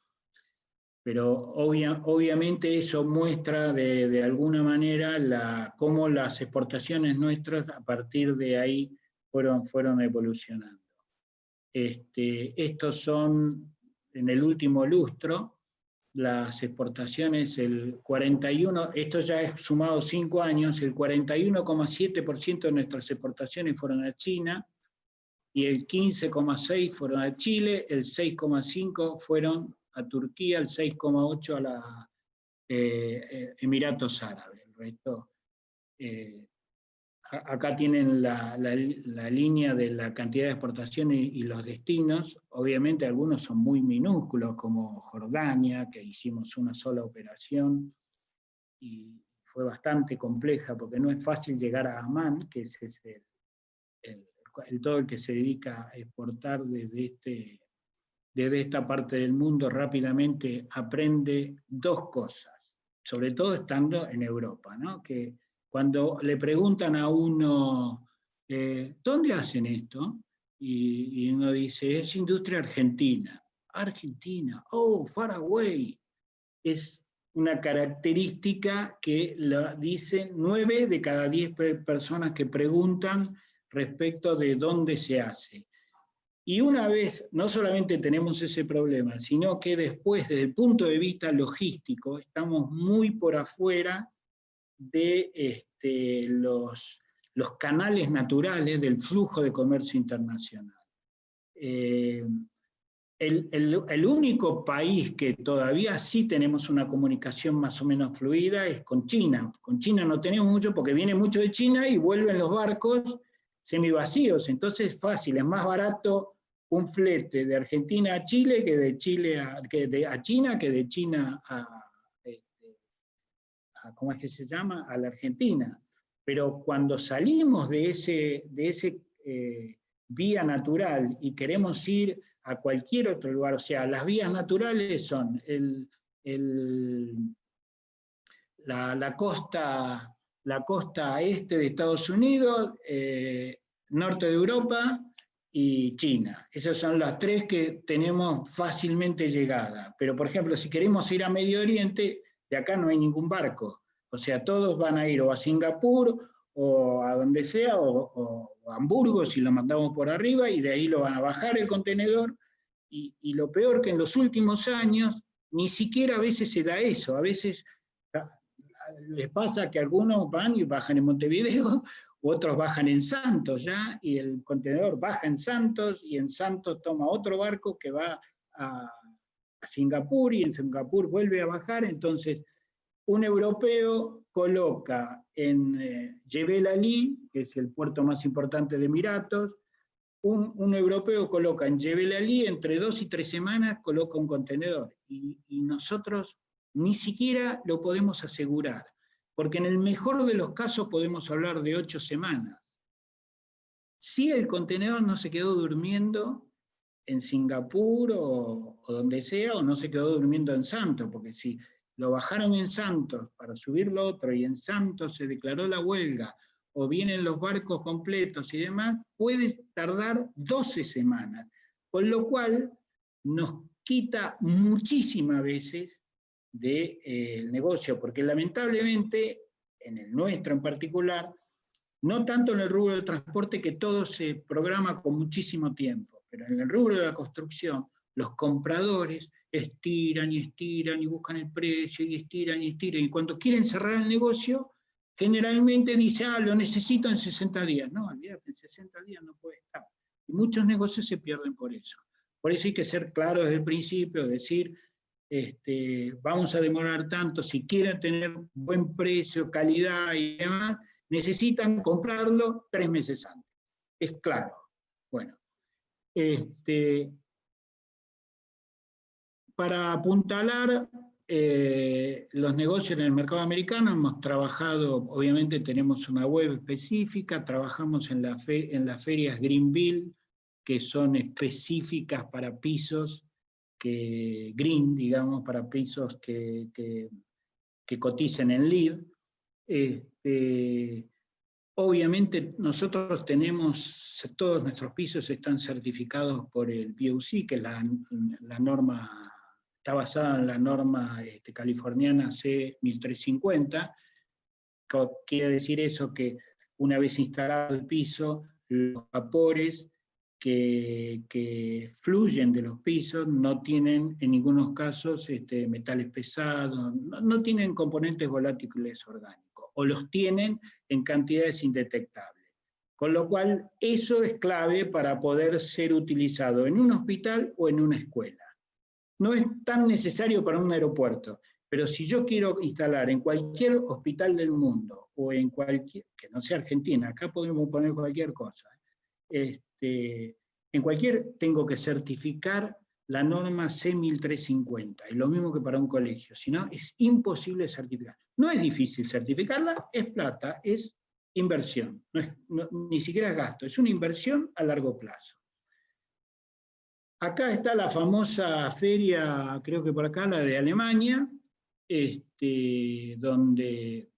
Pero obviamente eso muestra de alguna manera cómo las exportaciones nuestras a partir de ahí fueron evolucionando. Estos son, en el último lustro, las exportaciones, el 41, esto ya es sumado 5 años, el 41,7% de nuestras exportaciones fueron a China, y el 15,6% fueron a Chile, el 6,5% fueron a Turquía, el 6,8% a la Emiratos Árabes. El resto, acá tienen la línea de la cantidad de exportaciones y los destinos. Obviamente algunos son muy minúsculos, como Jordania, que hicimos una sola operación y fue bastante compleja, porque no es fácil llegar a Amán, que es todo el que se dedica a exportar desde esta parte del mundo, rápidamente aprende dos cosas, sobre todo estando en Europa, ¿no? Que cuando le preguntan a uno, ¿dónde hacen esto? Y uno dice, es industria argentina. Argentina, oh, far away. Es una característica que lo dicen 9 de cada 10 personas que preguntan respecto de dónde se hace. Y una vez, no solamente tenemos ese problema, sino que después, desde el punto de vista logístico, estamos muy por afuera de los canales naturales del flujo de comercio internacional. El único país que todavía sí tenemos una comunicación más o menos fluida es con China. Con China no tenemos mucho porque viene mucho de China y vuelven los barcos semivacíos, entonces es fácil, es más barato un flete de Argentina a Chile que de Chile a China, que de China ¿cómo es que se llama? A la Argentina. Pero cuando salimos de ese vía natural y queremos ir a cualquier otro lugar, o sea, las vías naturales son la costa este de Estados Unidos, norte de Europa y China. Esas son las tres que tenemos fácilmente llegada. Pero, por ejemplo, si queremos ir a Medio Oriente, de acá no hay ningún barco. O sea, todos van a ir o a Singapur o a donde sea, o a Hamburgo si lo mandamos por arriba, y de ahí lo van a bajar el contenedor. Y lo peor que en los últimos años, ni siquiera a veces se da eso. A veces les pasa que algunos van y bajan en Montevideo, otros bajan en Santos ya, y el contenedor baja en Santos, y en Santos toma otro barco que va a Singapur, y en Singapur vuelve a bajar. Entonces, un europeo coloca en Jebel Ali, que es el puerto más importante de Emiratos, un europeo coloca en Jebel Ali, entre 2 y 3 semanas, coloca un contenedor. Y nosotros ni siquiera lo podemos asegurar, porque en el mejor de los casos podemos hablar de 8 semanas. Si el contenedor no se quedó durmiendo en Singapur o donde sea, o no se quedó durmiendo en Santos, porque si lo bajaron en Santos para subirlo otro y en Santos se declaró la huelga, o vienen los barcos completos y demás, puede tardar 12 semanas, con lo cual nos quita muchísimas veces del negocio, porque lamentablemente, en el nuestro en particular, no tanto en el rubro del transporte, que todo se programa con muchísimo tiempo, pero en el rubro de la construcción, los compradores estiran y buscan el precio, y estiran, y cuando quieren cerrar el negocio, generalmente dice, lo necesito en 60 días. No, olvídate, en 60 días no puede estar. Y muchos negocios se pierden por eso. Por eso hay que ser claro desde el principio, decir, vamos a demorar tanto, si quieren tener buen precio, calidad y demás, necesitan comprarlo 3 meses antes. Es claro. Bueno, para apuntalar los negocios en el mercado americano, hemos trabajado, obviamente tenemos una web específica, trabajamos en las ferias Greenville, que son específicas para pisos, green, digamos, para pisos que coticen en LEED. Obviamente nosotros todos nuestros pisos están certificados por el BOC, que es la norma, está basada en la norma californiana C1350. Quiere decir eso, que una vez instalado el piso, los vapores que fluyen de los pisos no tienen en ningunos casos metales pesados, no tienen componentes volátiles orgánicos, o los tienen en cantidades indetectables. Con lo cual, eso es clave para poder ser utilizado en un hospital o en una escuela. No es tan necesario para un aeropuerto, pero si yo quiero instalar en cualquier hospital del mundo, o en cualquier, que no sea Argentina, acá podemos poner cualquier cosa, en cualquier tengo que certificar la norma C1350, es lo mismo que para un colegio, si no es imposible certificar. No es difícil certificarla, es plata, es inversión, ni siquiera es gasto, es una inversión a largo plazo. Acá está la famosa feria, creo que por acá, la de Alemania, donde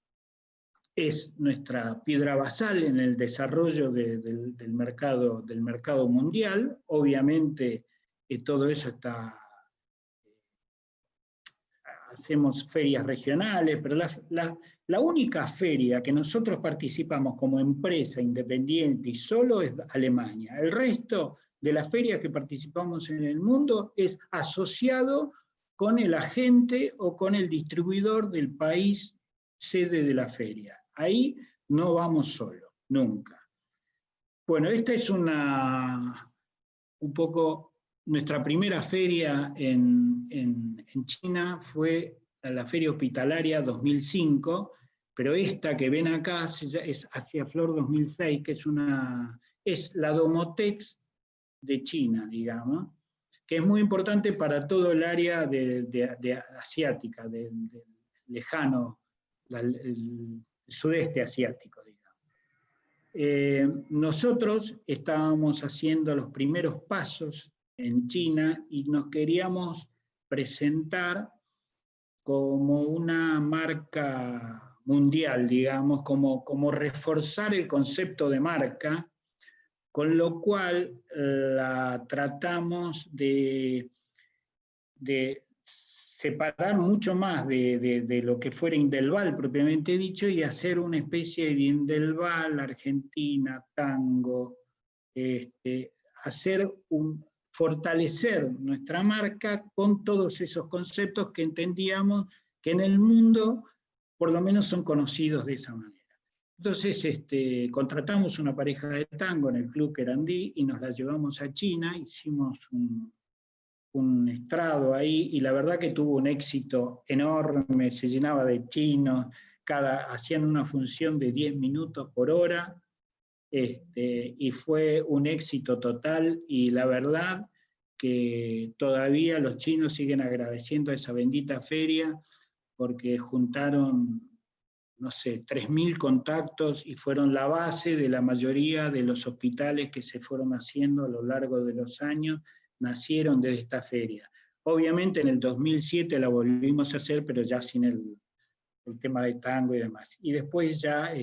es nuestra piedra basal en el desarrollo del mercado mundial. Obviamente todo eso está, hacemos ferias regionales, pero la única feria que nosotros participamos como empresa independiente y solo es Alemania. El resto de las ferias que participamos en el mundo es asociado con el agente o con el distribuidor del país sede de la feria. Ahí no vamos solo, nunca. Bueno, esta es un poco nuestra primera feria en China, fue la Feria Hospitalaria 2005, pero esta que ven acá es Asia Flor 2006, que es la Domotex de China, digamos, que es muy importante para todo el área de asiática, del lejano, el sudeste asiático, digamos. Nosotros estábamos haciendo los primeros pasos en China y nos queríamos presentar como una marca mundial, digamos, como reforzar el concepto de marca, con lo cual la tratamos de separar mucho más de lo que fuera Indelval propiamente dicho y hacer una especie de Indelval, Argentina, tango, fortalecer nuestra marca con todos esos conceptos que entendíamos que en el mundo por lo menos son conocidos de esa manera. Entonces contratamos una pareja de tango en el Club Querandí y nos la llevamos a China, hicimos un estrado ahí y la verdad que tuvo un éxito enorme, se llenaba de chinos, hacían una función de 10 minutos por hora, y fue un éxito total y la verdad que todavía los chinos siguen agradeciendo a esa bendita feria porque juntaron, no sé, 3.000 contactos y fueron la base de la mayoría de los hospitales que se fueron haciendo a lo largo de los años, nacieron desde esta feria. Obviamente en el 2007 la volvimos a hacer, pero ya sin el tema de tango y demás. Y después ya,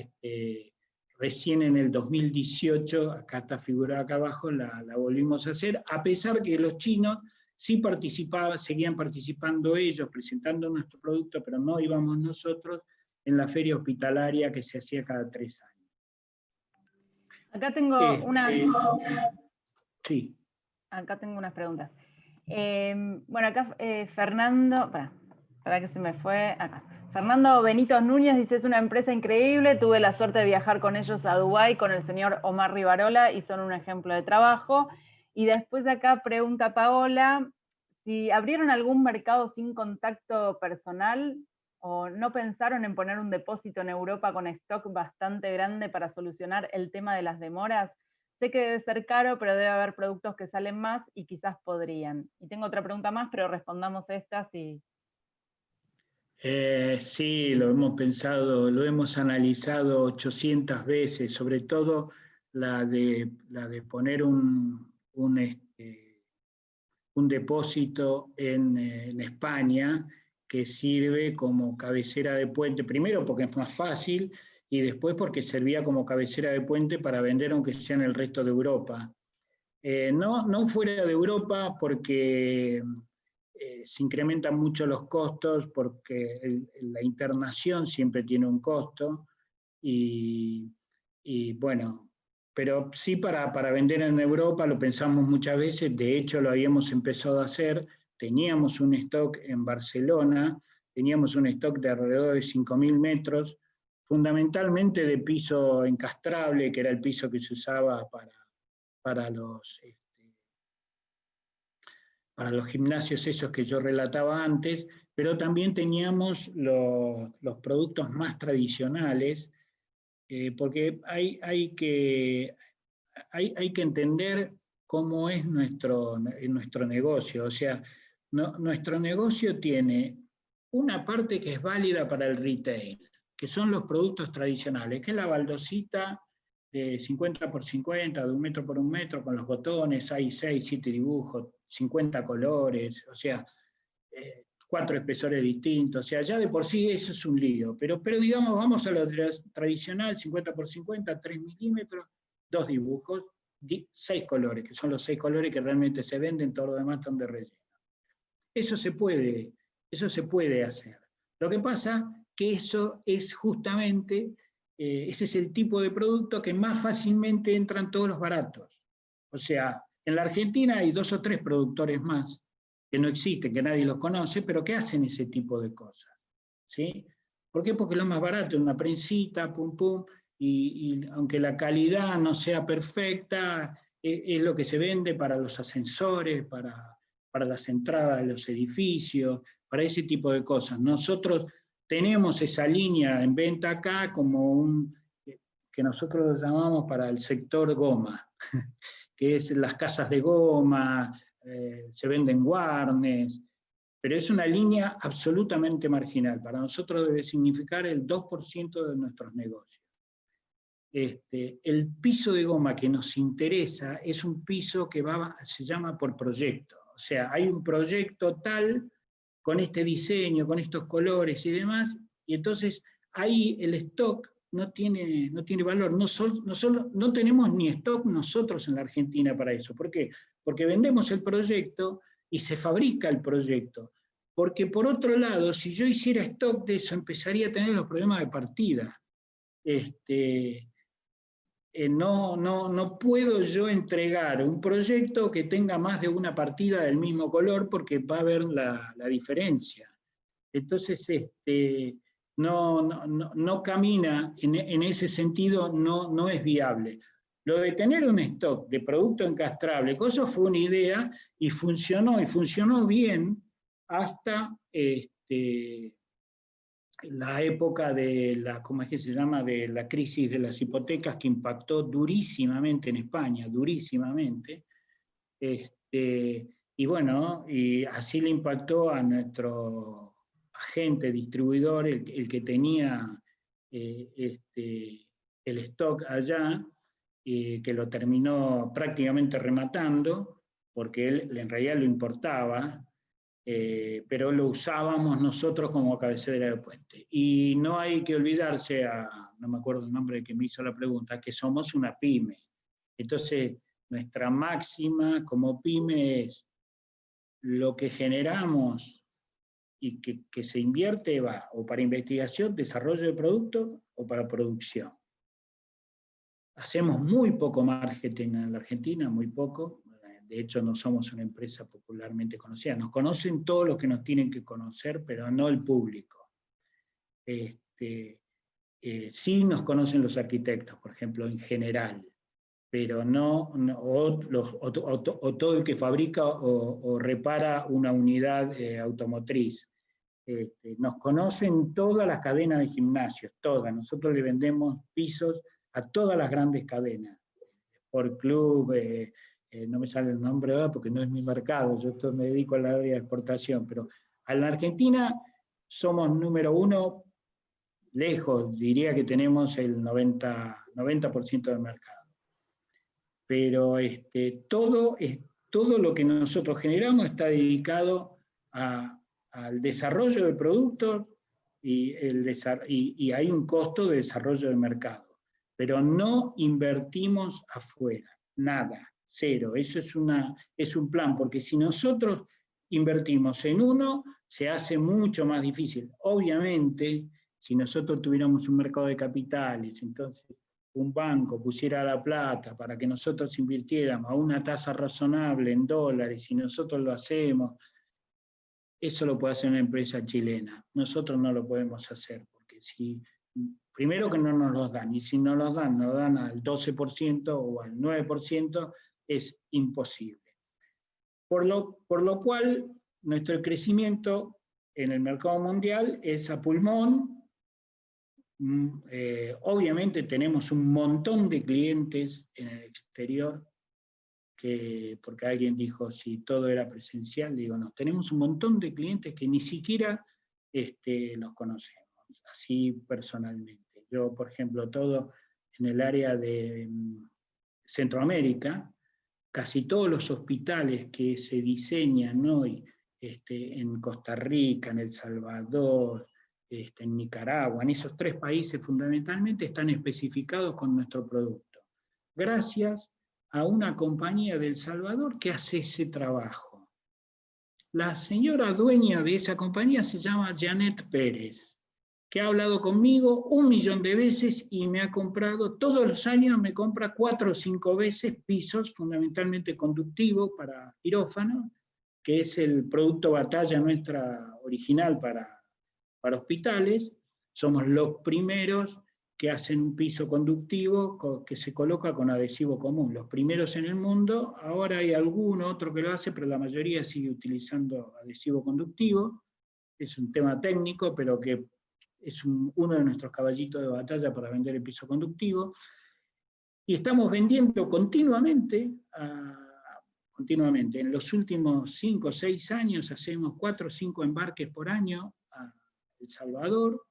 recién en el 2018, acá está figurada acá abajo, la volvimos a hacer, a pesar que los chinos sí seguían participando ellos, presentando nuestro producto, pero no íbamos nosotros en la feria hospitalaria que se hacía cada 3 años. Acá tengo Sí. Acá tengo unas preguntas. Bueno, acá Fernando, para que se me fue, acá. Fernando Benito Núñez dice, es una empresa increíble, tuve la suerte de viajar con ellos a Dubái con el señor Omar Rivarola y son un ejemplo de trabajo. Y después acá pregunta Paola, si abrieron algún mercado sin contacto personal o no pensaron en poner un depósito en Europa con stock bastante grande para solucionar el tema de las demoras. Sé que debe ser caro, pero debe haber productos que salen más y quizás podrían. Y tengo otra pregunta más, pero respondamos estas y... Sí, lo hemos pensado, lo hemos analizado 800 veces, sobre todo la de poner un depósito en España que sirve como cabecera de puente, primero porque es más fácil y después porque servía como cabecera de puente para vender aunque sea en el resto de Europa. No fuera de Europa porque se incrementan mucho los costos, porque la internación siempre tiene un costo, y bueno, pero sí para vender en Europa lo pensamos muchas veces, de hecho lo habíamos empezado a hacer, teníamos un stock en Barcelona, teníamos un stock de alrededor de 5.000 metros, fundamentalmente de piso encastrable, que era el piso que se usaba para los gimnasios esos que yo relataba antes, pero también teníamos los productos más tradicionales, porque hay que entender cómo es nuestro negocio. O sea, nuestro negocio tiene una parte que es válida para el retail, que son los productos tradicionales, que es la baldosita de 50 por 50, de 1 metro por 1 metro, con los botones, hay 6, 7 dibujos, 50 colores, o sea, 4 espesores distintos, o sea, ya de por sí eso es un lío, pero digamos, vamos a lo tradicional, 50 por 50, 3 milímetros, 2 dibujos, 6 colores, que son los 6 colores que realmente se venden, todo lo demás están de relleno. Eso se puede hacer. Lo que pasa que eso es justamente, ese es el tipo de producto que más fácilmente entran todos los baratos. O sea, en la Argentina hay 2 o 3 productores más que no existen, que nadie los conoce, pero que hacen ese tipo de cosas. ¿Sí? ¿Por qué? Porque lo más barato es una prensita, pum pum, y aunque la calidad no sea perfecta, es lo que se vende para los ascensores, para las entradas de los edificios, para ese tipo de cosas. Nosotros tenemos esa línea en venta acá como que nosotros llamamos para el sector goma, que es las casas de goma, se venden guarnes, pero es una línea absolutamente marginal. Para nosotros debe significar el 2% de nuestros negocios. El piso de goma que nos interesa es un piso que se llama por proyecto. O sea, hay un proyecto tal, con este diseño, con estos colores y demás, y entonces ahí el stock no tiene valor. No tenemos ni stock nosotros en la Argentina para eso. ¿Por qué? Porque vendemos el proyecto y se fabrica el proyecto. Porque por otro lado, si yo hiciera stock de eso, empezaría a tener los problemas de partida. No puedo yo entregar un proyecto que tenga más de una partida del mismo color porque va a haber la diferencia. Entonces, no camina, en ese sentido no es viable. Lo de tener un stock de producto encastrable, eso fue una idea y funcionó bien hasta la época de de la crisis de las hipotecas, que impactó durísimamente en España, durísimamente. Y bueno, y así le impactó a nuestro agente distribuidor, el que tenía el stock allá, que lo terminó prácticamente rematando, porque él en realidad lo importaba, pero lo usábamos nosotros como cabecera de puente. Y no hay que olvidarse, no me acuerdo el nombre de quien me hizo la pregunta, que somos una pyme. Entonces, nuestra máxima como pyme es lo que generamos y que se invierte va o para investigación, desarrollo de producto o para producción. Hacemos muy poco marketing en la Argentina, muy poco. De hecho, no somos una empresa popularmente conocida. Nos conocen todos los que nos tienen que conocer, pero no el público. Sí nos conocen los arquitectos, por ejemplo, en general, pero o todo el que fabrica o repara una unidad automotriz. Nos conocen todas las cadenas de gimnasios, todas. Nosotros le vendemos pisos a todas las grandes cadenas. Por club, no me sale el nombre ahora porque no es mi mercado, yo me dedico al área de exportación, pero en la Argentina somos número 1, lejos, diría que tenemos el 90% del mercado. Pero todo lo que nosotros generamos está dedicado al desarrollo del producto y hay un costo de desarrollo del mercado. Pero no invertimos afuera, nada, cero. Eso es un plan, porque si nosotros invertimos en uno, se hace mucho más difícil. Obviamente, si nosotros tuviéramos un mercado de capitales, entonces un banco pusiera la plata para que nosotros invirtiéramos a una tasa razonable en dólares y nosotros lo hacemos, eso lo puede hacer una empresa chilena. Nosotros no lo podemos hacer, porque primero que no nos los dan, y si nos los dan al 12% o al 9%, es imposible. Por lo cual, nuestro crecimiento en el mercado mundial es a pulmón. Obviamente tenemos un montón de clientes en el exterior, porque alguien dijo si todo era presencial, digo no, tenemos un montón de clientes que ni siquiera los conocemos, así personalmente. Yo, por ejemplo, todo en el área de Centroamérica, casi todos los hospitales que se diseñan hoy en Costa Rica, en El Salvador, en Nicaragua, en esos 3 países fundamentalmente, están especificados con nuestro producto. Gracias a una compañía de El Salvador que hace ese trabajo. La señora dueña de esa compañía se llama Janet Pérez, que ha hablado conmigo 1 millón de veces y me ha comprado, todos los años me compra 4 o 5 veces pisos, fundamentalmente conductivos para quirófano, que es el producto batalla nuestra original para hospitales. Somos los primeros que hacen un piso conductivo que se coloca con adhesivo común, los primeros en el mundo. Ahora hay alguno otro que lo hace, pero la mayoría sigue utilizando adhesivo conductivo. Es un tema técnico, pero que es uno de nuestros caballitos de batalla para vender el piso conductivo. Y estamos vendiendo continuamente, en los últimos 5 o 6 años hacemos 4 o 5 embarques por año a El Salvador,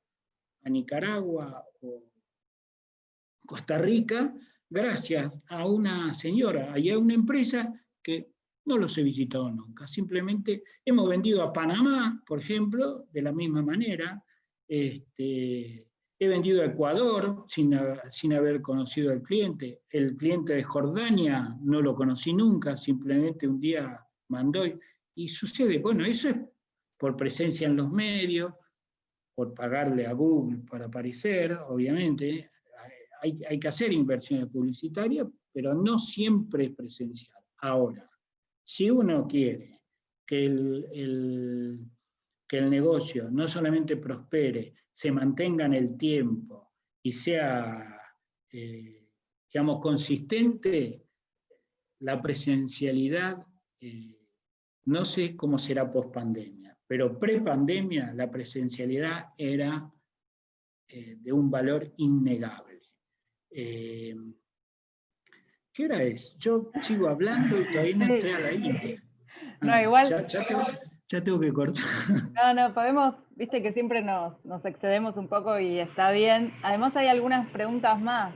a Nicaragua o Costa Rica, gracias a una señora y a una empresa que no los he visitado nunca. Simplemente hemos vendido a Panamá, por ejemplo, de la misma manera. He vendido a Ecuador sin haber conocido al cliente. El cliente de Jordania no lo conocí nunca, simplemente un día mandó. Y sucede, bueno, eso es por presencia en los medios, por pagarle a Google para aparecer, obviamente. Hay que hacer inversiones publicitarias, pero no siempre es presencial. Ahora, si uno quiere que el negocio no solamente prospere, se mantenga en el tiempo y sea, digamos, consistente, la presencialidad, no sé cómo será post-pandemia, pero pre-pandemia la presencialidad era de un valor innegable. ¿Qué hora es? Yo sigo hablando y todavía no entré a la India. No, igual. Ya tengo que cortar. No, podemos, viste que siempre nos excedemos un poco y está bien. Además hay algunas preguntas más.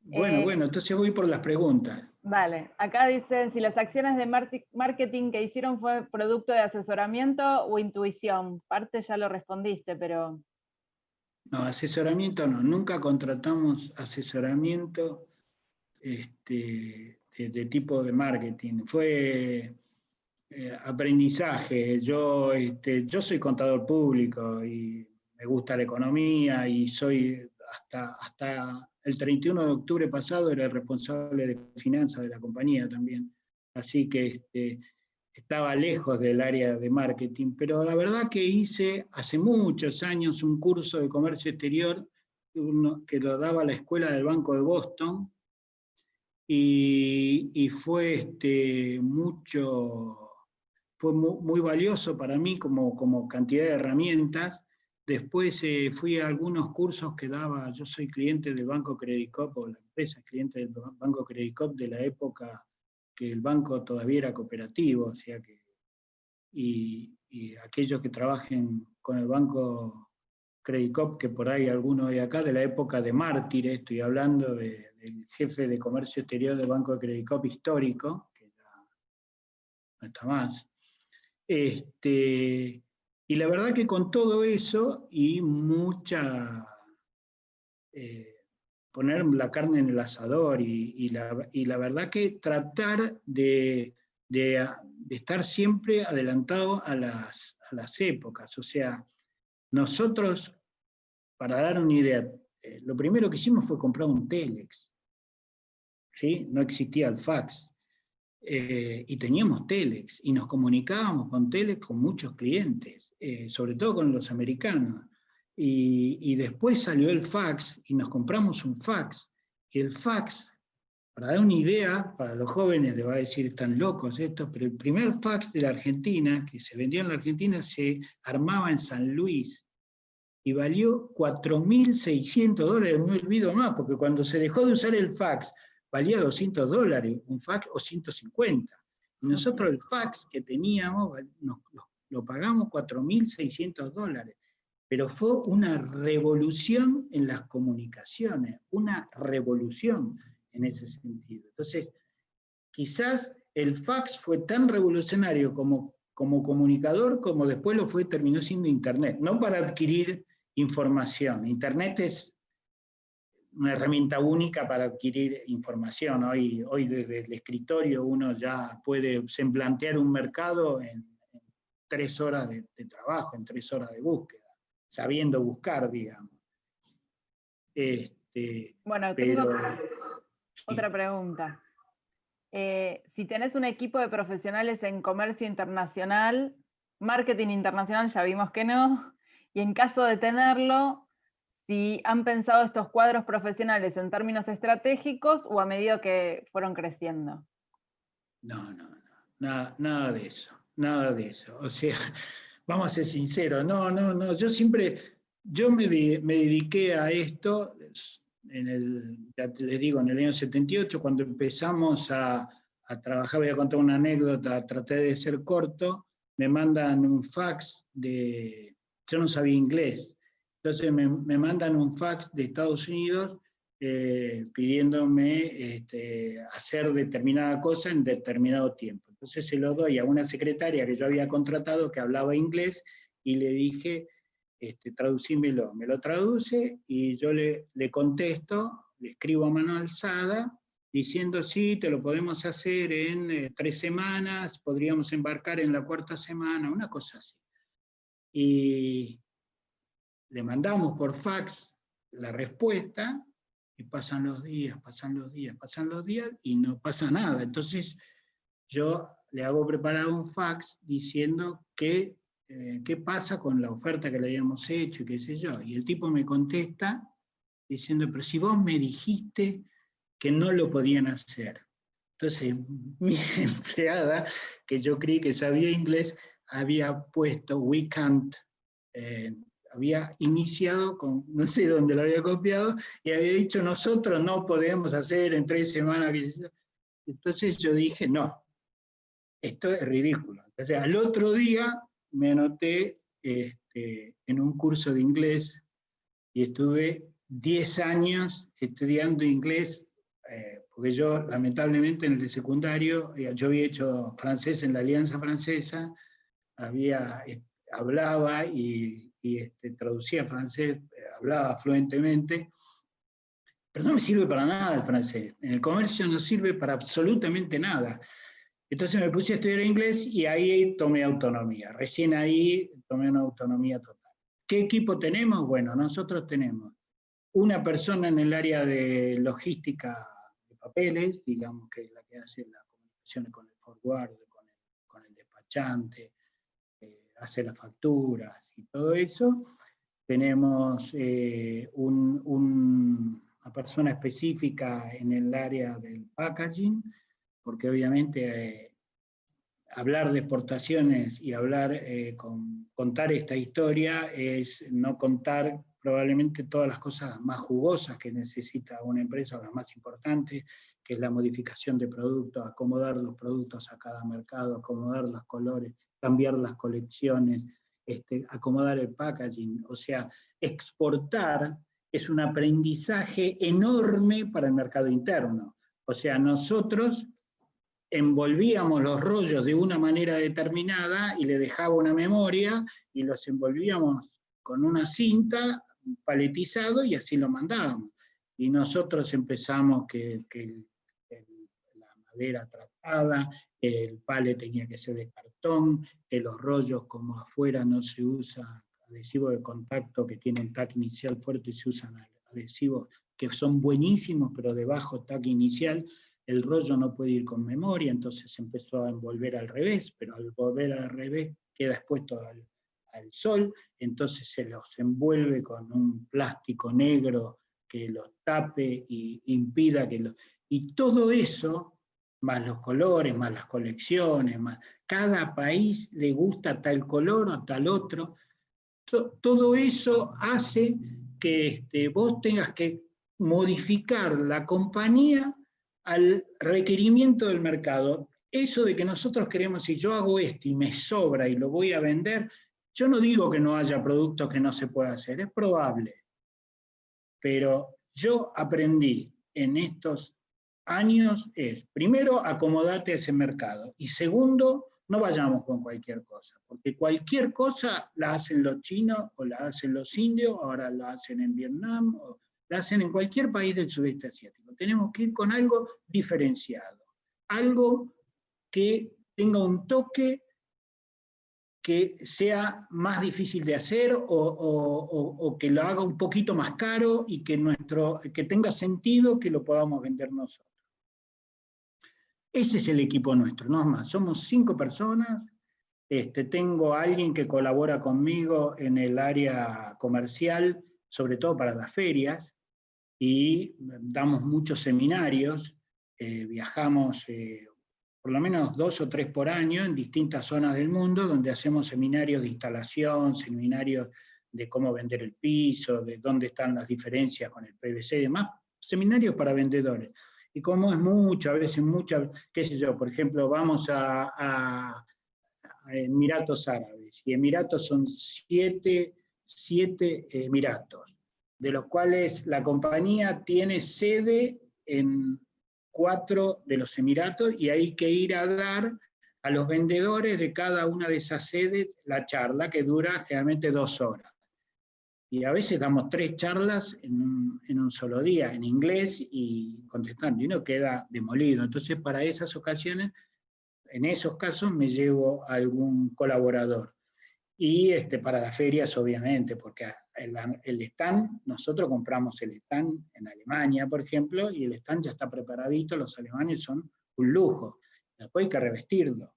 Bueno, entonces voy por las preguntas. Vale, acá dicen si las acciones de marketing que hicieron fue producto de asesoramiento o intuición. Parte ya lo respondiste, pero... No, asesoramiento no. Nunca contratamos asesoramiento de tipo de marketing. Fue aprendizaje. Yo soy contador público y me gusta la economía y soy hasta el 31 de octubre pasado era el responsable de finanzas de la compañía también. Así que estaba lejos del área de marketing, pero la verdad que hice hace muchos años un curso de comercio exterior que lo daba la escuela del Banco de Boston y fue muy valioso para mí como cantidad de herramientas. Después fui a algunos cursos que daba, yo soy cliente del Banco Credit Coop, o la empresa es cliente del Banco Credit Coop de la época que el banco todavía era cooperativo, o sea que, y aquellos que trabajen con el Banco Credit Coop, que por ahí alguno hay acá, de la época de Mártires, estoy hablando del jefe de comercio exterior del Banco de Credit Coop histórico, que ya no está más. Y la verdad que con todo eso y poner la carne en el asador y la verdad que tratar de estar siempre adelantado a las épocas. O sea, nosotros, para dar una idea, lo primero que hicimos fue comprar un Telex. ¿Sí? No existía el fax. Y teníamos Telex y nos comunicábamos con Telex con muchos clientes, sobre todo con los americanos. Y después salió el fax y nos compramos un fax. Y el fax, para dar una idea, para los jóvenes les va a decir están locos estos, pero el primer fax de la Argentina, que se vendió en la Argentina, se armaba en San Luis y valió $4.600, no me olvido más, porque cuando se dejó de usar el fax, valía $200 un fax o 150. Y nosotros el fax que teníamos, lo pagamos $4.600. Pero fue una revolución en las comunicaciones, una revolución en ese sentido. Entonces, quizás el fax fue tan revolucionario como comunicador, como después terminó siendo Internet, no para adquirir información. Internet es una herramienta única para adquirir información. Hoy desde el escritorio uno ya puede plantear un mercado en 3 horas de trabajo, en 3 horas de búsqueda, sabiendo buscar, digamos. Bueno, pero, tengo otra pregunta. Si tenés un equipo de profesionales en comercio internacional, marketing internacional ya vimos que no, y en caso de tenerlo, si han pensado estos cuadros profesionales en términos estratégicos o a medida que fueron creciendo. No, nada de eso, nada de eso. O sea, vamos a ser sinceros, no, yo me dediqué a esto, ya les digo, en el año 78, cuando empezamos a trabajar, voy a contar una anécdota, traté de ser corto, me mandan un fax yo no sabía inglés, entonces me mandan un fax de Estados Unidos pidiéndome hacer determinada cosa en determinado tiempo. Entonces se lo doy a una secretaria que yo había contratado que hablaba inglés y le dije, traducímelo. Me lo traduce y yo le contesto, le escribo a mano alzada, diciendo, sí, te lo podemos hacer en 3 semanas, podríamos embarcar en la 4ª semana, una cosa así. Y le mandamos por fax la respuesta, y pasan los días, y no pasa nada. Entonces yo le hago preparar un fax diciendo qué pasa con la oferta que le habíamos hecho, y qué sé yo. Y el tipo me contesta diciendo, pero si vos me dijiste que no lo podían hacer. Entonces mi empleada, que yo creí que sabía inglés, había puesto we can't, había iniciado con, no sé dónde lo había copiado, y había dicho, nosotros no podemos hacer en 3 semanas. Entonces yo dije, no, esto es ridículo. Entonces al otro día me anoté en un curso de inglés y estuve 10 años estudiando inglés, porque yo lamentablemente en el secundario, yo había hecho francés en la Alianza Francesa, hablaba y traducía francés, hablaba fluentemente, pero no me sirve para nada el francés. En el comercio no sirve para absolutamente nada. Entonces me puse a estudiar inglés y ahí tomé autonomía. Recién ahí tomé una autonomía total. ¿Qué equipo tenemos? Bueno, nosotros tenemos una persona en el área de logística de papeles, digamos que es la que hace las comunicaciones con el forward, con el despachante, hace las facturas y todo eso. Tenemos una persona específica en el área del packaging, porque obviamente hablar de exportaciones y contar esta historia es no contar probablemente todas las cosas más jugosas que necesita una empresa, las más importantes, que es la modificación de productos, acomodar los productos a cada mercado, acomodar los colores, cambiar las colecciones, acomodar el packaging. O sea, exportar es un aprendizaje enorme para el mercado interno. O sea, nosotros envolvíamos los rollos de una manera determinada y le dejaba una memoria y los envolvíamos con una cinta, paletizado, y así lo mandábamos. Y nosotros empezamos que la madera tratada, el palet tenía que ser de cartón, que los rollos como afuera no se usa adhesivo de contacto que tienen tag inicial fuerte, se usan adhesivos que son buenísimos, pero de bajo tag inicial. El rollo no puede ir con memoria, entonces se empezó a envolver al revés, pero al volver al revés queda expuesto al sol, entonces se los envuelve con un plástico negro que los tape y impida que los... Y todo eso, más los colores, más las colecciones, más cada país le gusta tal color o tal otro, todo eso hace que vos tengas que modificar la compañía al requerimiento del mercado. eso de que nosotros queremos, si yo hago esto y me sobra y lo voy a vender, yo no digo que no haya productos que no se pueda hacer, es probable. Pero yo aprendí en estos años primero, acomodate a ese mercado. Y segundo, no vayamos con cualquier cosa, porque cualquier cosa la hacen los chinos, o la hacen los indios, ahora la hacen en Vietnam, o la hacen en cualquier país del sudeste asiático. Tenemos que ir con algo diferenciado, algo que tenga un toque que sea más difícil de hacer o que lo haga un poquito más caro y que tenga sentido que lo podamos vender nosotros. Ese es el equipo nuestro, no es más. Somos 5 personas. Tengo a alguien que colabora conmigo en el área comercial, sobre todo para las ferias, y damos muchos seminarios. Viajamos por lo menos 2 o 3 por año en distintas zonas del mundo, donde hacemos seminarios de instalación, seminarios de cómo vender el piso, de dónde están las diferencias con el PVC y demás, seminarios para vendedores. Y como es mucho, a veces mucha, qué sé yo, por ejemplo, vamos a Emiratos Árabes, y Emiratos son 7 Emiratos, de los cuales la compañía tiene sede en 4 de los Emiratos, y hay que ir a dar a los vendedores de cada una de esas sedes la charla, que dura generalmente 2 horas. Y a veces damos 3 charlas en un solo día, en inglés y contestando, y uno queda demolido. Entonces, para esas ocasiones, en esos casos me llevo a algún colaborador. Y para las ferias, obviamente, porque el stand, nosotros compramos el stand en Alemania, por ejemplo, y el stand ya está preparadito, los alemanes son un lujo. Después hay que revestirlo.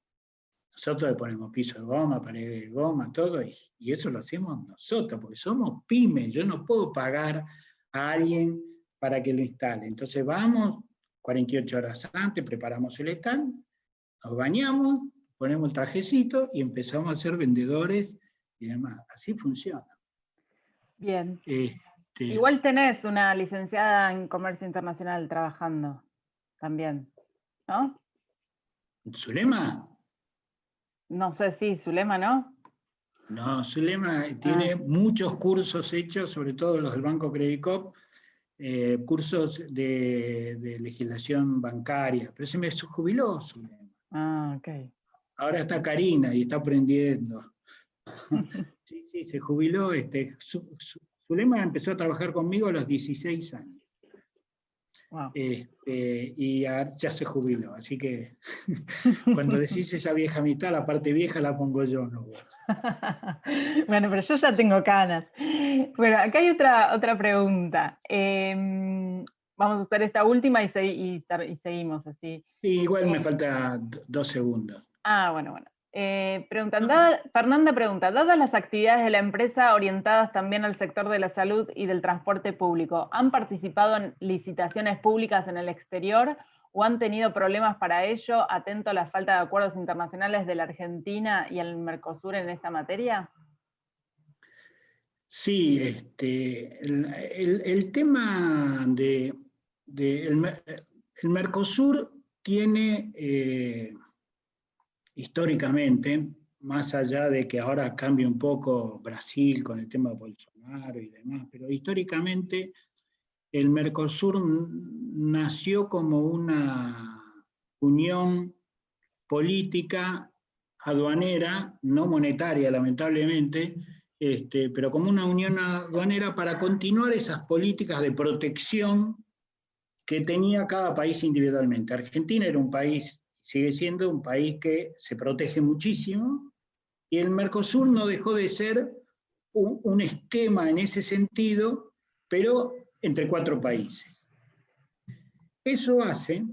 Nosotros le ponemos piso de goma, pared de goma, todo, y eso lo hacemos nosotros, porque somos pymes. Yo no puedo pagar a alguien para que lo instale. Entonces vamos, 48 horas antes, preparamos el stand, nos bañamos, ponemos el trajecito y empezamos a ser vendedores y demás. Así funciona. Bien. Igual tenés una licenciada en comercio internacional trabajando también, ¿no? ¿Zulema? No sé si Zulema, ¿no? No, Zulema tiene muchos cursos hechos, sobre todo los del Banco Credit Corp, cursos de legislación bancaria, pero se me jubiló Zulema. Ah, ok. Ahora está Karina y está aprendiendo. Sí, se jubiló. Zulema empezó a trabajar conmigo a los 16 años. Wow. Y ya se jubiló, así que cuando decís esa vieja mitad, la parte vieja la pongo yo, no vos. Bueno, pero yo ya tengo canas. Bueno, acá hay otra pregunta. Vamos a hacer esta última y seguimos así. Sí, igual me falta 2 segundos. Bueno. Fernanda pregunta, dadas las actividades de la empresa orientadas también al sector de la salud y del transporte público, ¿han participado en licitaciones públicas en el exterior o han tenido problemas para ello, atento a la falta de acuerdos internacionales de la Argentina y el Mercosur en esta materia? Sí, el tema el Mercosur tiene históricamente, más allá de que ahora cambie un poco Brasil con el tema de Bolsonaro y demás, pero históricamente el Mercosur nació como una unión política aduanera, no monetaria lamentablemente, pero como una unión aduanera para continuar esas políticas de protección que tenía cada país individualmente. Argentina era un país, sigue siendo un país que se protege muchísimo, y el Mercosur no dejó de ser un esquema en ese sentido, pero entre 4 países. Eso hace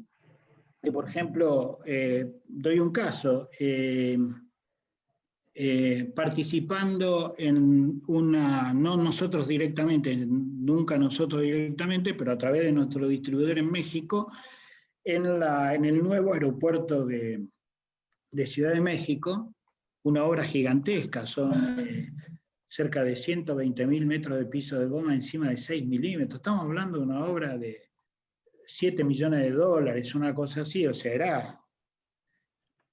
que, por ejemplo, doy un caso, participando en no nosotros directamente, nunca nosotros directamente, pero a través de nuestro distribuidor en México, en el nuevo aeropuerto de Ciudad de México, una obra gigantesca, son cerca de 120.000 metros de piso de goma encima de 6 milímetros, estamos hablando de una obra de $7 millones, una cosa así, o sea,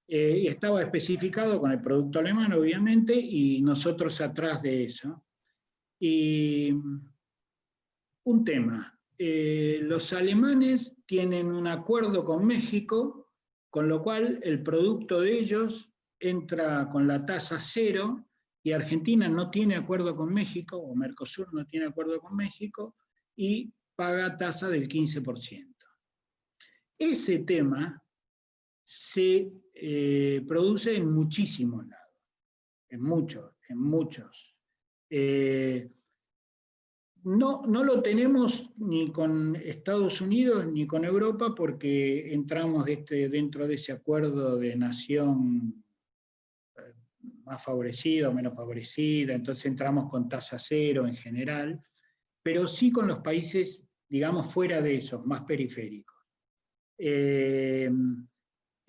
Estaba especificado con el producto alemán, obviamente, y nosotros atrás de eso. Y un tema, los alemanes tienen un acuerdo con México, con lo cual el producto de ellos entra con la tasa cero, y Argentina no tiene acuerdo con México, o Mercosur no tiene acuerdo con México, y paga tasa del 15%. Ese tema se produce en muchísimos lados, en muchos. No lo tenemos ni con Estados Unidos ni con Europa, porque entramos dentro de ese acuerdo de nación más favorecida o menos favorecida, entonces entramos con tasa cero en general, pero sí con los países, digamos, fuera de esos, más periféricos.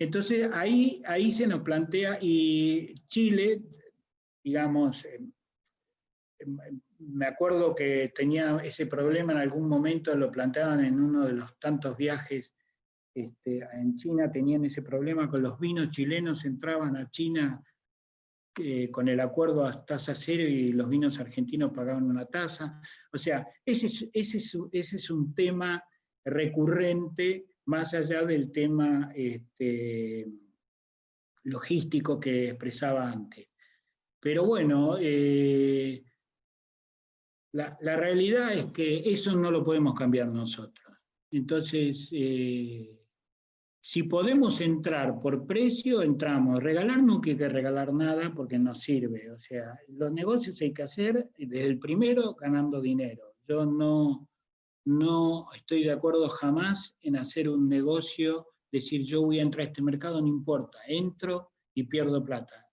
Entonces ahí se nos plantea, y Chile, digamos, me acuerdo que tenía ese problema en algún momento, lo planteaban en uno de los tantos viajes en China, tenían ese problema con los vinos chilenos, entraban a China con el acuerdo a tasa cero y los vinos argentinos pagaban una tasa. O sea, ese es un tema recurrente, más allá del tema logístico que expresaba antes. Pero bueno, la realidad es que eso no lo podemos cambiar nosotros. Entonces, si podemos entrar por precio, entramos. Regalar no hay que regalar nada porque no sirve. O sea, los negocios hay que hacer desde el primero ganando dinero. Yo no estoy de acuerdo jamás en hacer un negocio, decir yo voy a entrar a este mercado, no importa, entro y pierdo plata.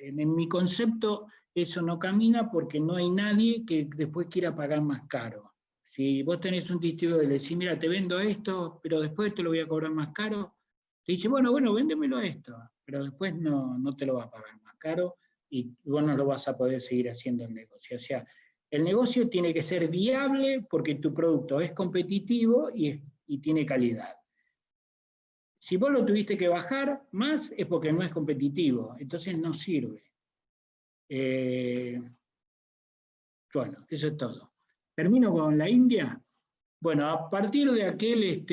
En mi concepto eso no camina, porque no hay nadie que después quiera pagar más caro. Si vos tenés un distribuidor y le decís, mira, te vendo esto, pero después te lo voy a cobrar más caro, te dice, bueno, véndemelo a esto, pero después no te lo va a pagar más caro y vos no lo vas a poder seguir haciendo el negocio. O sea, el negocio tiene que ser viable porque tu producto es competitivo y tiene calidad. Si vos lo tuviste que bajar más, es porque no es competitivo, entonces no sirve. Bueno, eso es todo. Termino con la India. Bueno, a partir de aquel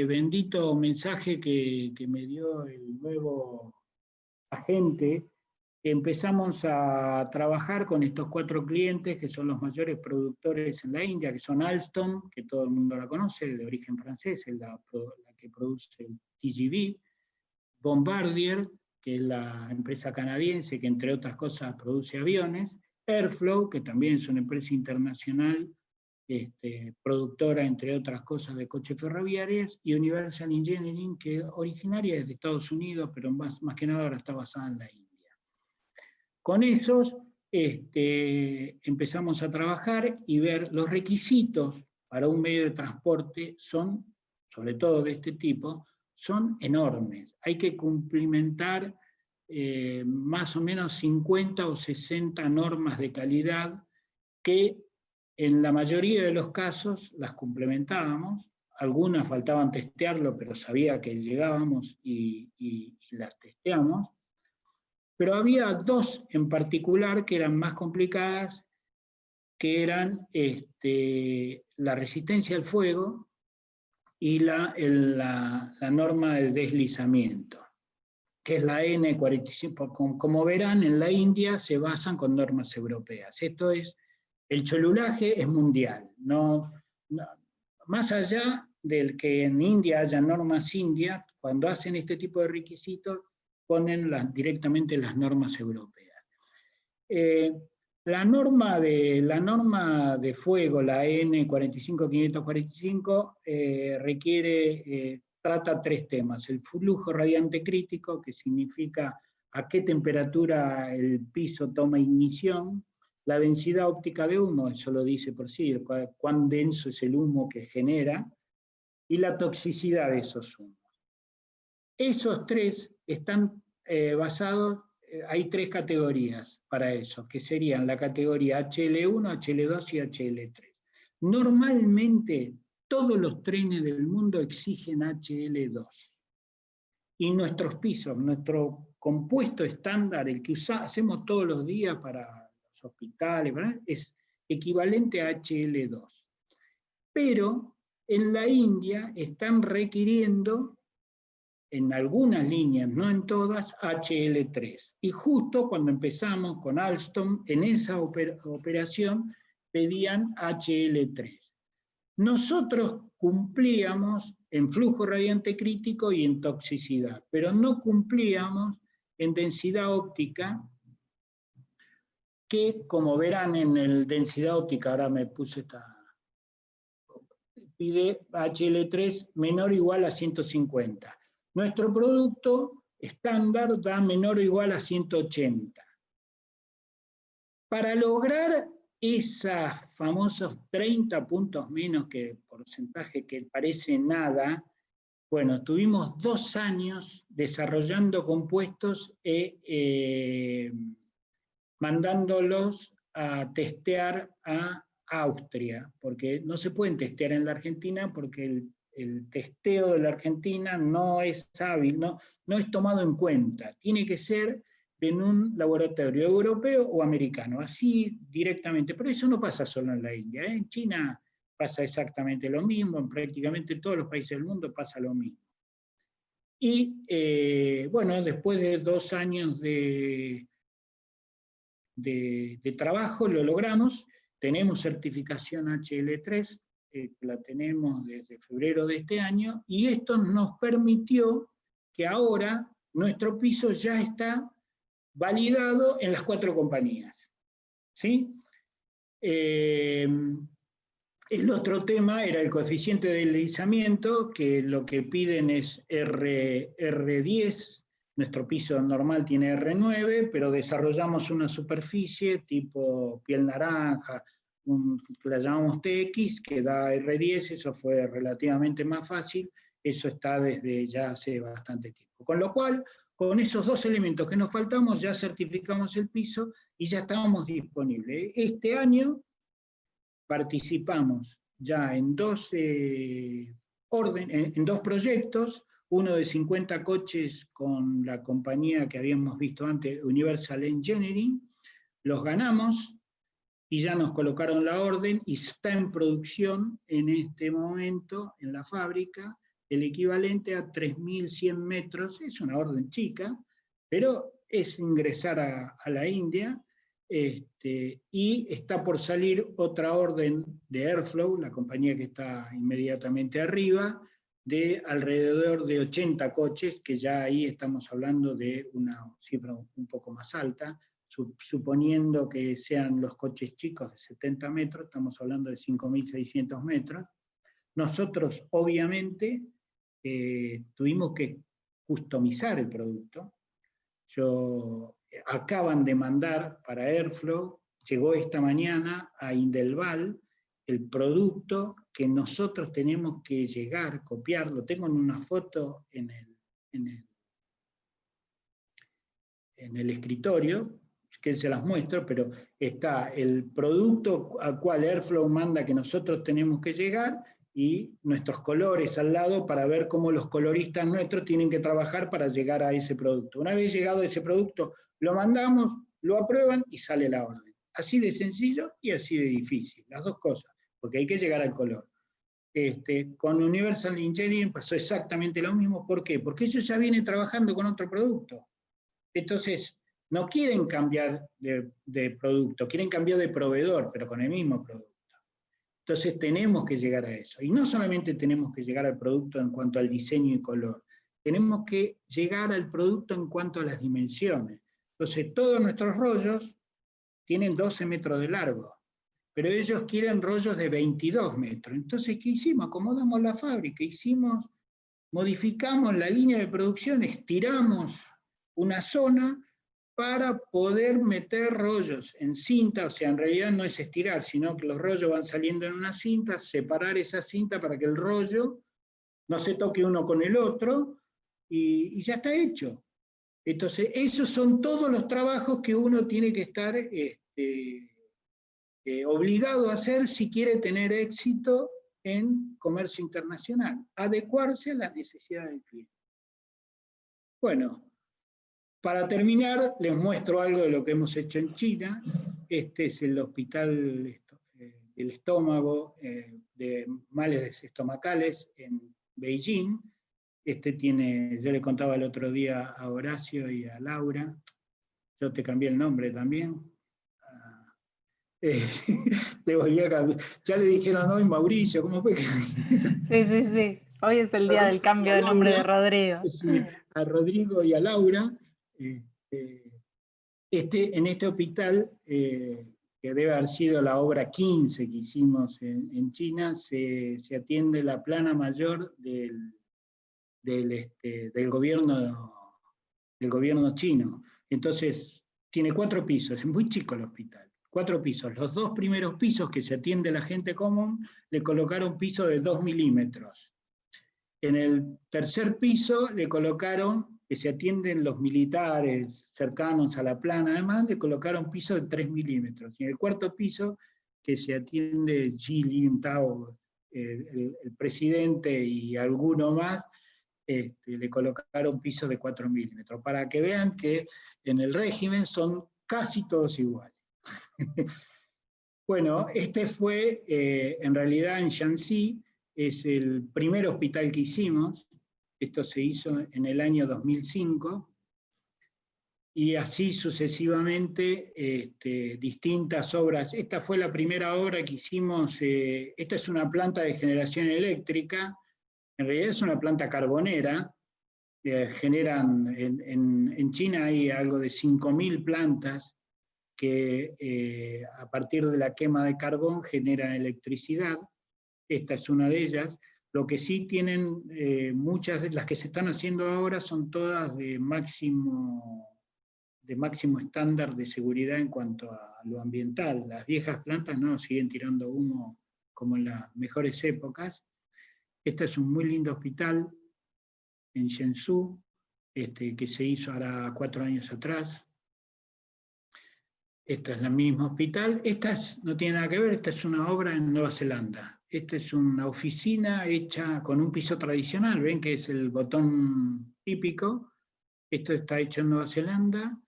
bendito mensaje que me dio el nuevo agente, empezamos a trabajar con estos 4 clientes, que son los mayores productores en la India, que son Alstom, que todo el mundo la conoce, de origen francés, es la que produce el TGV, Bombardier, que es la empresa canadiense que entre otras cosas produce aviones, Airflow, que también es una empresa internacional, productora entre otras cosas de coches ferroviarios, y Universal Engineering, que originaria es de Estados Unidos, pero más que nada ahora está basada en la India. Con esos empezamos a trabajar y ver los requisitos para un medio de transporte son, sobre todo de este tipo, son enormes. Hay que cumplimentar más o menos 50 o 60 normas de calidad que en la mayoría de los casos las complementábamos. Algunas faltaban testearlo, pero sabía que llegábamos y las testeamos. Pero había 2 en particular que eran más complicadas, que eran la resistencia al fuego y la norma de deslizamiento, que es la N45. Como verán, en la India se basan con normas europeas. Esto es, el cholulaje es mundial. Más allá del que en India haya normas indias, cuando hacen este tipo de requisitos, ponen directamente las normas europeas. La norma de fuego, la N45545, trata 3 temas. El flujo radiante crítico, que significa a qué temperatura el piso toma ignición, la densidad óptica de humo, eso lo dice por sí, cuán denso es el humo que genera, y la toxicidad de esos humos. Esos 3 están basados. Hay 3 categorías para eso, que serían la categoría HL1, HL2 y HL3. Normalmente todos los trenes del mundo exigen HL2. y nuestros pisos, nuestro compuesto estándar, el que hacemos todos los días para los hospitales, ¿verdad?, es equivalente a HL2. Pero en la India están requiriendo, en algunas líneas, no en todas, HL3. Y justo cuando empezamos con Alstom, en esa operación pedían HL3. Nosotros cumplíamos en flujo radiante crítico y en toxicidad, pero no cumplíamos en densidad óptica, que como verán en el densidad óptica, ahora me puse esta, pide HL3 menor o igual a 150. Nuestro producto estándar da menor o igual a 180. Para lograr esos famosos 30 puntos menos, que porcentaje que parece nada, bueno, tuvimos 2 años desarrollando compuestos mandándolos a testear a Austria, porque no se pueden testear en la Argentina porque el testeo de la Argentina no es hábil, no es tomado en cuenta. Tiene que ser en un laboratorio europeo o americano, así directamente. Pero eso no pasa solo en la India, ¿eh? En China pasa exactamente lo mismo, en prácticamente todos los países del mundo pasa lo mismo. Y bueno, después de 2 años de trabajo lo logramos, tenemos certificación HL3, la tenemos desde febrero de este año, y esto nos permitió que ahora nuestro piso ya está validado en las 4 compañías. ¿Sí? El otro tema era el coeficiente de deslizamiento, que lo que piden es R10, nuestro piso normal tiene R9, pero desarrollamos una superficie tipo piel naranja, la llamamos TX, que da R10, eso fue relativamente más fácil, eso está desde ya hace bastante tiempo. Con lo cual, con esos 2 elementos que nos faltamos, ya certificamos el piso y ya estábamos disponibles. Este año participamos ya en 2 proyectos, uno de 50 coches con la compañía que habíamos visto antes, Universal Engineering, los ganamos y ya nos colocaron la orden y está en producción en este momento en la fábrica, el equivalente a 3.100 metros, es una orden chica, pero es ingresar a la India, y está por salir otra orden de Airflow, la compañía que está inmediatamente arriba, de alrededor de 80 coches, que ya ahí estamos hablando de una cifra un poco más alta, suponiendo que sean los coches chicos de 70 metros, estamos hablando de 5.600 metros. Nosotros, obviamente, tuvimos que customizar el producto. Acaban de mandar para Airflow, llegó esta mañana a Indelval, el producto que nosotros tenemos que llegar, copiarlo. Tengo en una foto en el escritorio, que se las muestro, pero está el producto al cual Airflow manda que nosotros tenemos que llegar, y nuestros colores al lado para ver cómo los coloristas nuestros tienen que trabajar para llegar a ese producto. Una vez llegado a ese producto, lo mandamos, lo aprueban y sale la orden. Así de sencillo y así de difícil, las 2 cosas, porque hay que llegar al color. Con Universal Engineering pasó exactamente lo mismo. ¿Por qué? Porque ellos ya vienen trabajando con otro producto. Entonces, no quieren cambiar de producto, quieren cambiar de proveedor, pero con el mismo producto. Entonces tenemos que llegar a eso. Y no solamente tenemos que llegar al producto en cuanto al diseño y color, tenemos que llegar al producto en cuanto a las dimensiones. Entonces todos nuestros rollos tienen 12 metros de largo, pero ellos quieren rollos de 22 metros. Entonces, ¿qué hicimos? Acomodamos la fábrica, modificamos la línea de producción, estiramos una zona para poder meter rollos en cinta, o sea, en realidad no es estirar, sino que los rollos van saliendo en una cinta, separar esa cinta para que el rollo no se toque uno con el otro, y ya está hecho. Entonces, esos son todos los trabajos que uno tiene que estar obligado a hacer si quiere tener éxito en comercio internacional, adecuarse a las necesidades del cliente. Bueno, para terminar, les muestro algo de lo que hemos hecho en China. Este es el hospital del estómago de males estomacales en Beijing. Este tiene, yo le contaba el otro día a Horacio y a Laura, yo te cambié el nombre también. Te volví a cambiar. Ya le dijeron hoy Mauricio, ¿cómo fue que? Sí. Hoy es el día del cambio de nombre de Rodrigo. Sí, a Rodrigo y a Laura. En este hospital, que debe haber sido la obra 15 que hicimos en China, se atiende la plana mayor del gobierno chino. Entonces, tiene 4 pisos, es muy chico el hospital. 4 pisos. Los 2 primeros pisos que se atiende la gente común, le colocaron piso de 2 milímetros. En el tercer piso le colocaron, que se atienden los militares cercanos a la plana, además le colocaron piso de 3 milímetros. Y en el cuarto piso, que se atiende Xi Jinping, el presidente y alguno más, le colocaron pisos de 4 milímetros, para que vean que en el régimen son casi todos iguales. Bueno, este fue en realidad en Shanxi, es el primer hospital que hicimos. Esto se hizo en el año 2005, y así sucesivamente distintas obras. Esta fue la primera obra que hicimos. Esta es una planta de generación eléctrica, en realidad es una planta carbonera. Generan, en China hay algo de 5.000 plantas que a partir de la quema de carbón generan electricidad. Esta es una de ellas. Lo que sí tienen, muchas de las que se están haciendo ahora son todas de máximo estándar de seguridad en cuanto a lo ambiental. Las viejas plantas no, siguen tirando humo como en las mejores épocas. Este es un muy lindo hospital en Shenzhou, que se hizo ahora 4 años atrás. Esta es el mismo hospital. Esta no tiene nada que ver, esta es una obra en Nueva Zelanda. Esta es una oficina hecha con un piso tradicional, ven que es el botón típico. Esto está hecho en Nueva Zelanda.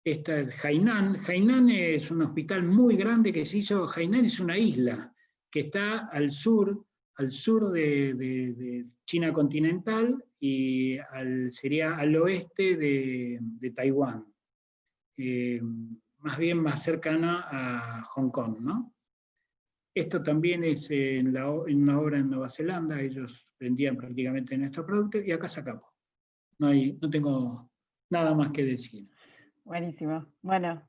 Esta es Hainan. Hainan es un hospital muy grande que se hizo. Hainan es una isla que está al sur de China continental, y sería al oeste de Taiwán. Más bien más cercana a Hong Kong, ¿no? Esto también es en una obra en Nueva Zelanda. Ellos vendían prácticamente nuestro producto, y acá sacamos. No tengo nada más que decir. Buenísimo. Bueno,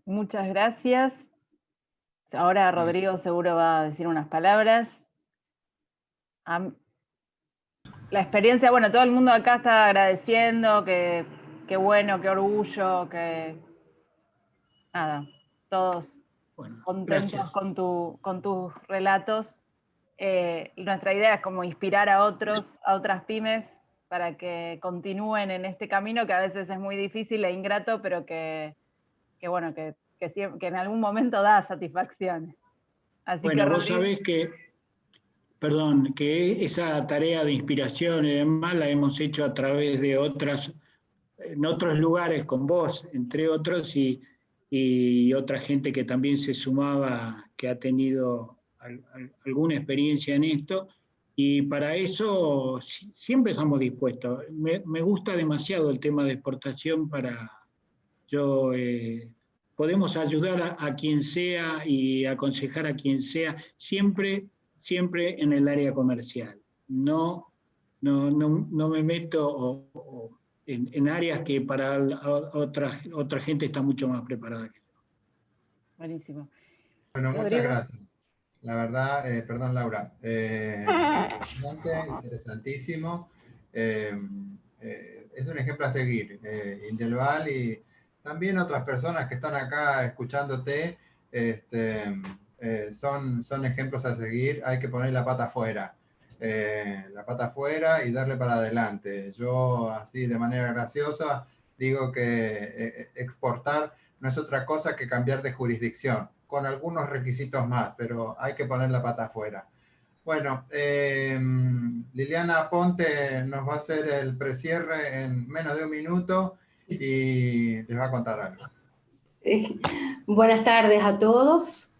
muchas gracias. Ahora Rodrigo seguro va a decir unas palabras. La experiencia, bueno, todo el mundo acá está agradeciendo, que bueno, qué orgullo, que nada, todos contentos con tus relatos. Nuestra idea es como inspirar a otras pymes, para que continúen en este camino, que a veces es muy difícil e ingrato, pero que en algún momento da satisfacción. Así bueno, que, vos sabés que esa tarea de inspiración y demás la hemos hecho a través de en otros lugares con vos, entre otros, y otra gente que también se sumaba, que ha tenido alguna experiencia en esto, y para eso siempre estamos dispuestos. Me gusta demasiado el tema de exportación podemos ayudar a quien sea y aconsejar a quien sea, siempre en el área comercial. No me meto en áreas que para otra gente está mucho más preparada que yo. Buenísimo. Bueno, muchas gracias. La verdad, perdón Laura, interesantísimo. Es un ejemplo a seguir, Indelval, y también otras personas que están acá escuchándote, son ejemplos a seguir. Hay que poner la pata afuera y darle para adelante. Yo, así de manera graciosa, digo que exportar no es otra cosa que cambiar de jurisdicción, con algunos requisitos más, pero hay que poner la pata afuera. Bueno, Liliana Aponte nos va a hacer el precierre en menos de un minuto y les va a contar algo. Buenas tardes a todos.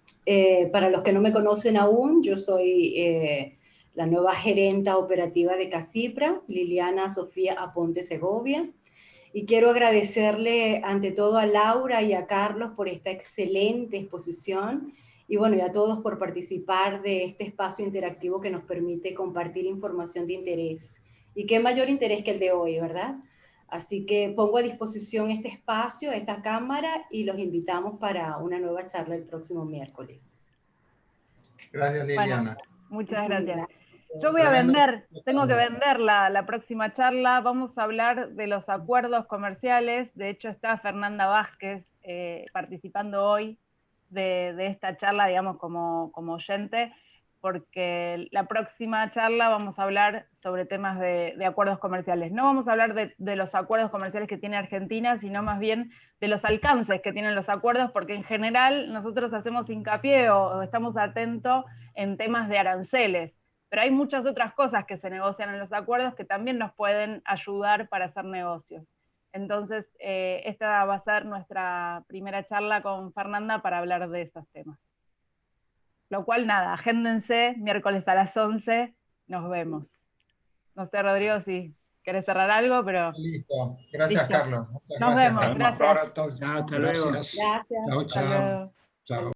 Para los que no me conocen aún, yo soy la nueva gerenta operativa de Casipra, Liliana Sofía Aponte Segovia. Y quiero agradecerle ante todo a Laura y a Carlos por esta excelente exposición y bueno, y a todos por participar de este espacio interactivo que nos permite compartir información de interés. Y qué mayor interés que el de hoy, ¿verdad? Así que pongo a disposición este espacio, esta cámara, y los invitamos para una nueva charla el próximo miércoles. Gracias, Liliana. Bueno, muchas gracias. Yo voy a vender, tengo que vender la próxima charla. Vamos a hablar de los acuerdos comerciales. De hecho, está Fernanda Vázquez participando hoy de esta charla, digamos, como oyente, porque la próxima charla vamos a hablar sobre temas de acuerdos comerciales. No vamos a hablar de los acuerdos comerciales que tiene Argentina, sino más bien de los alcances que tienen los acuerdos, porque en general nosotros hacemos hincapié o estamos atentos en temas de aranceles, pero hay muchas otras cosas que se negocian en los acuerdos que también nos pueden ayudar para hacer negocios. Entonces, esta va a ser nuestra primera charla con Fernanda para hablar de esos temas. Lo cual, nada, agéndense, miércoles a las 11, nos vemos. No sé, Rodrigo, si querés cerrar algo, pero... Listo. Gracias, listo. Carlos. Nos vemos, Carlos. gracias. Hasta luego. Gracias. Chao, Hasta luego. chao.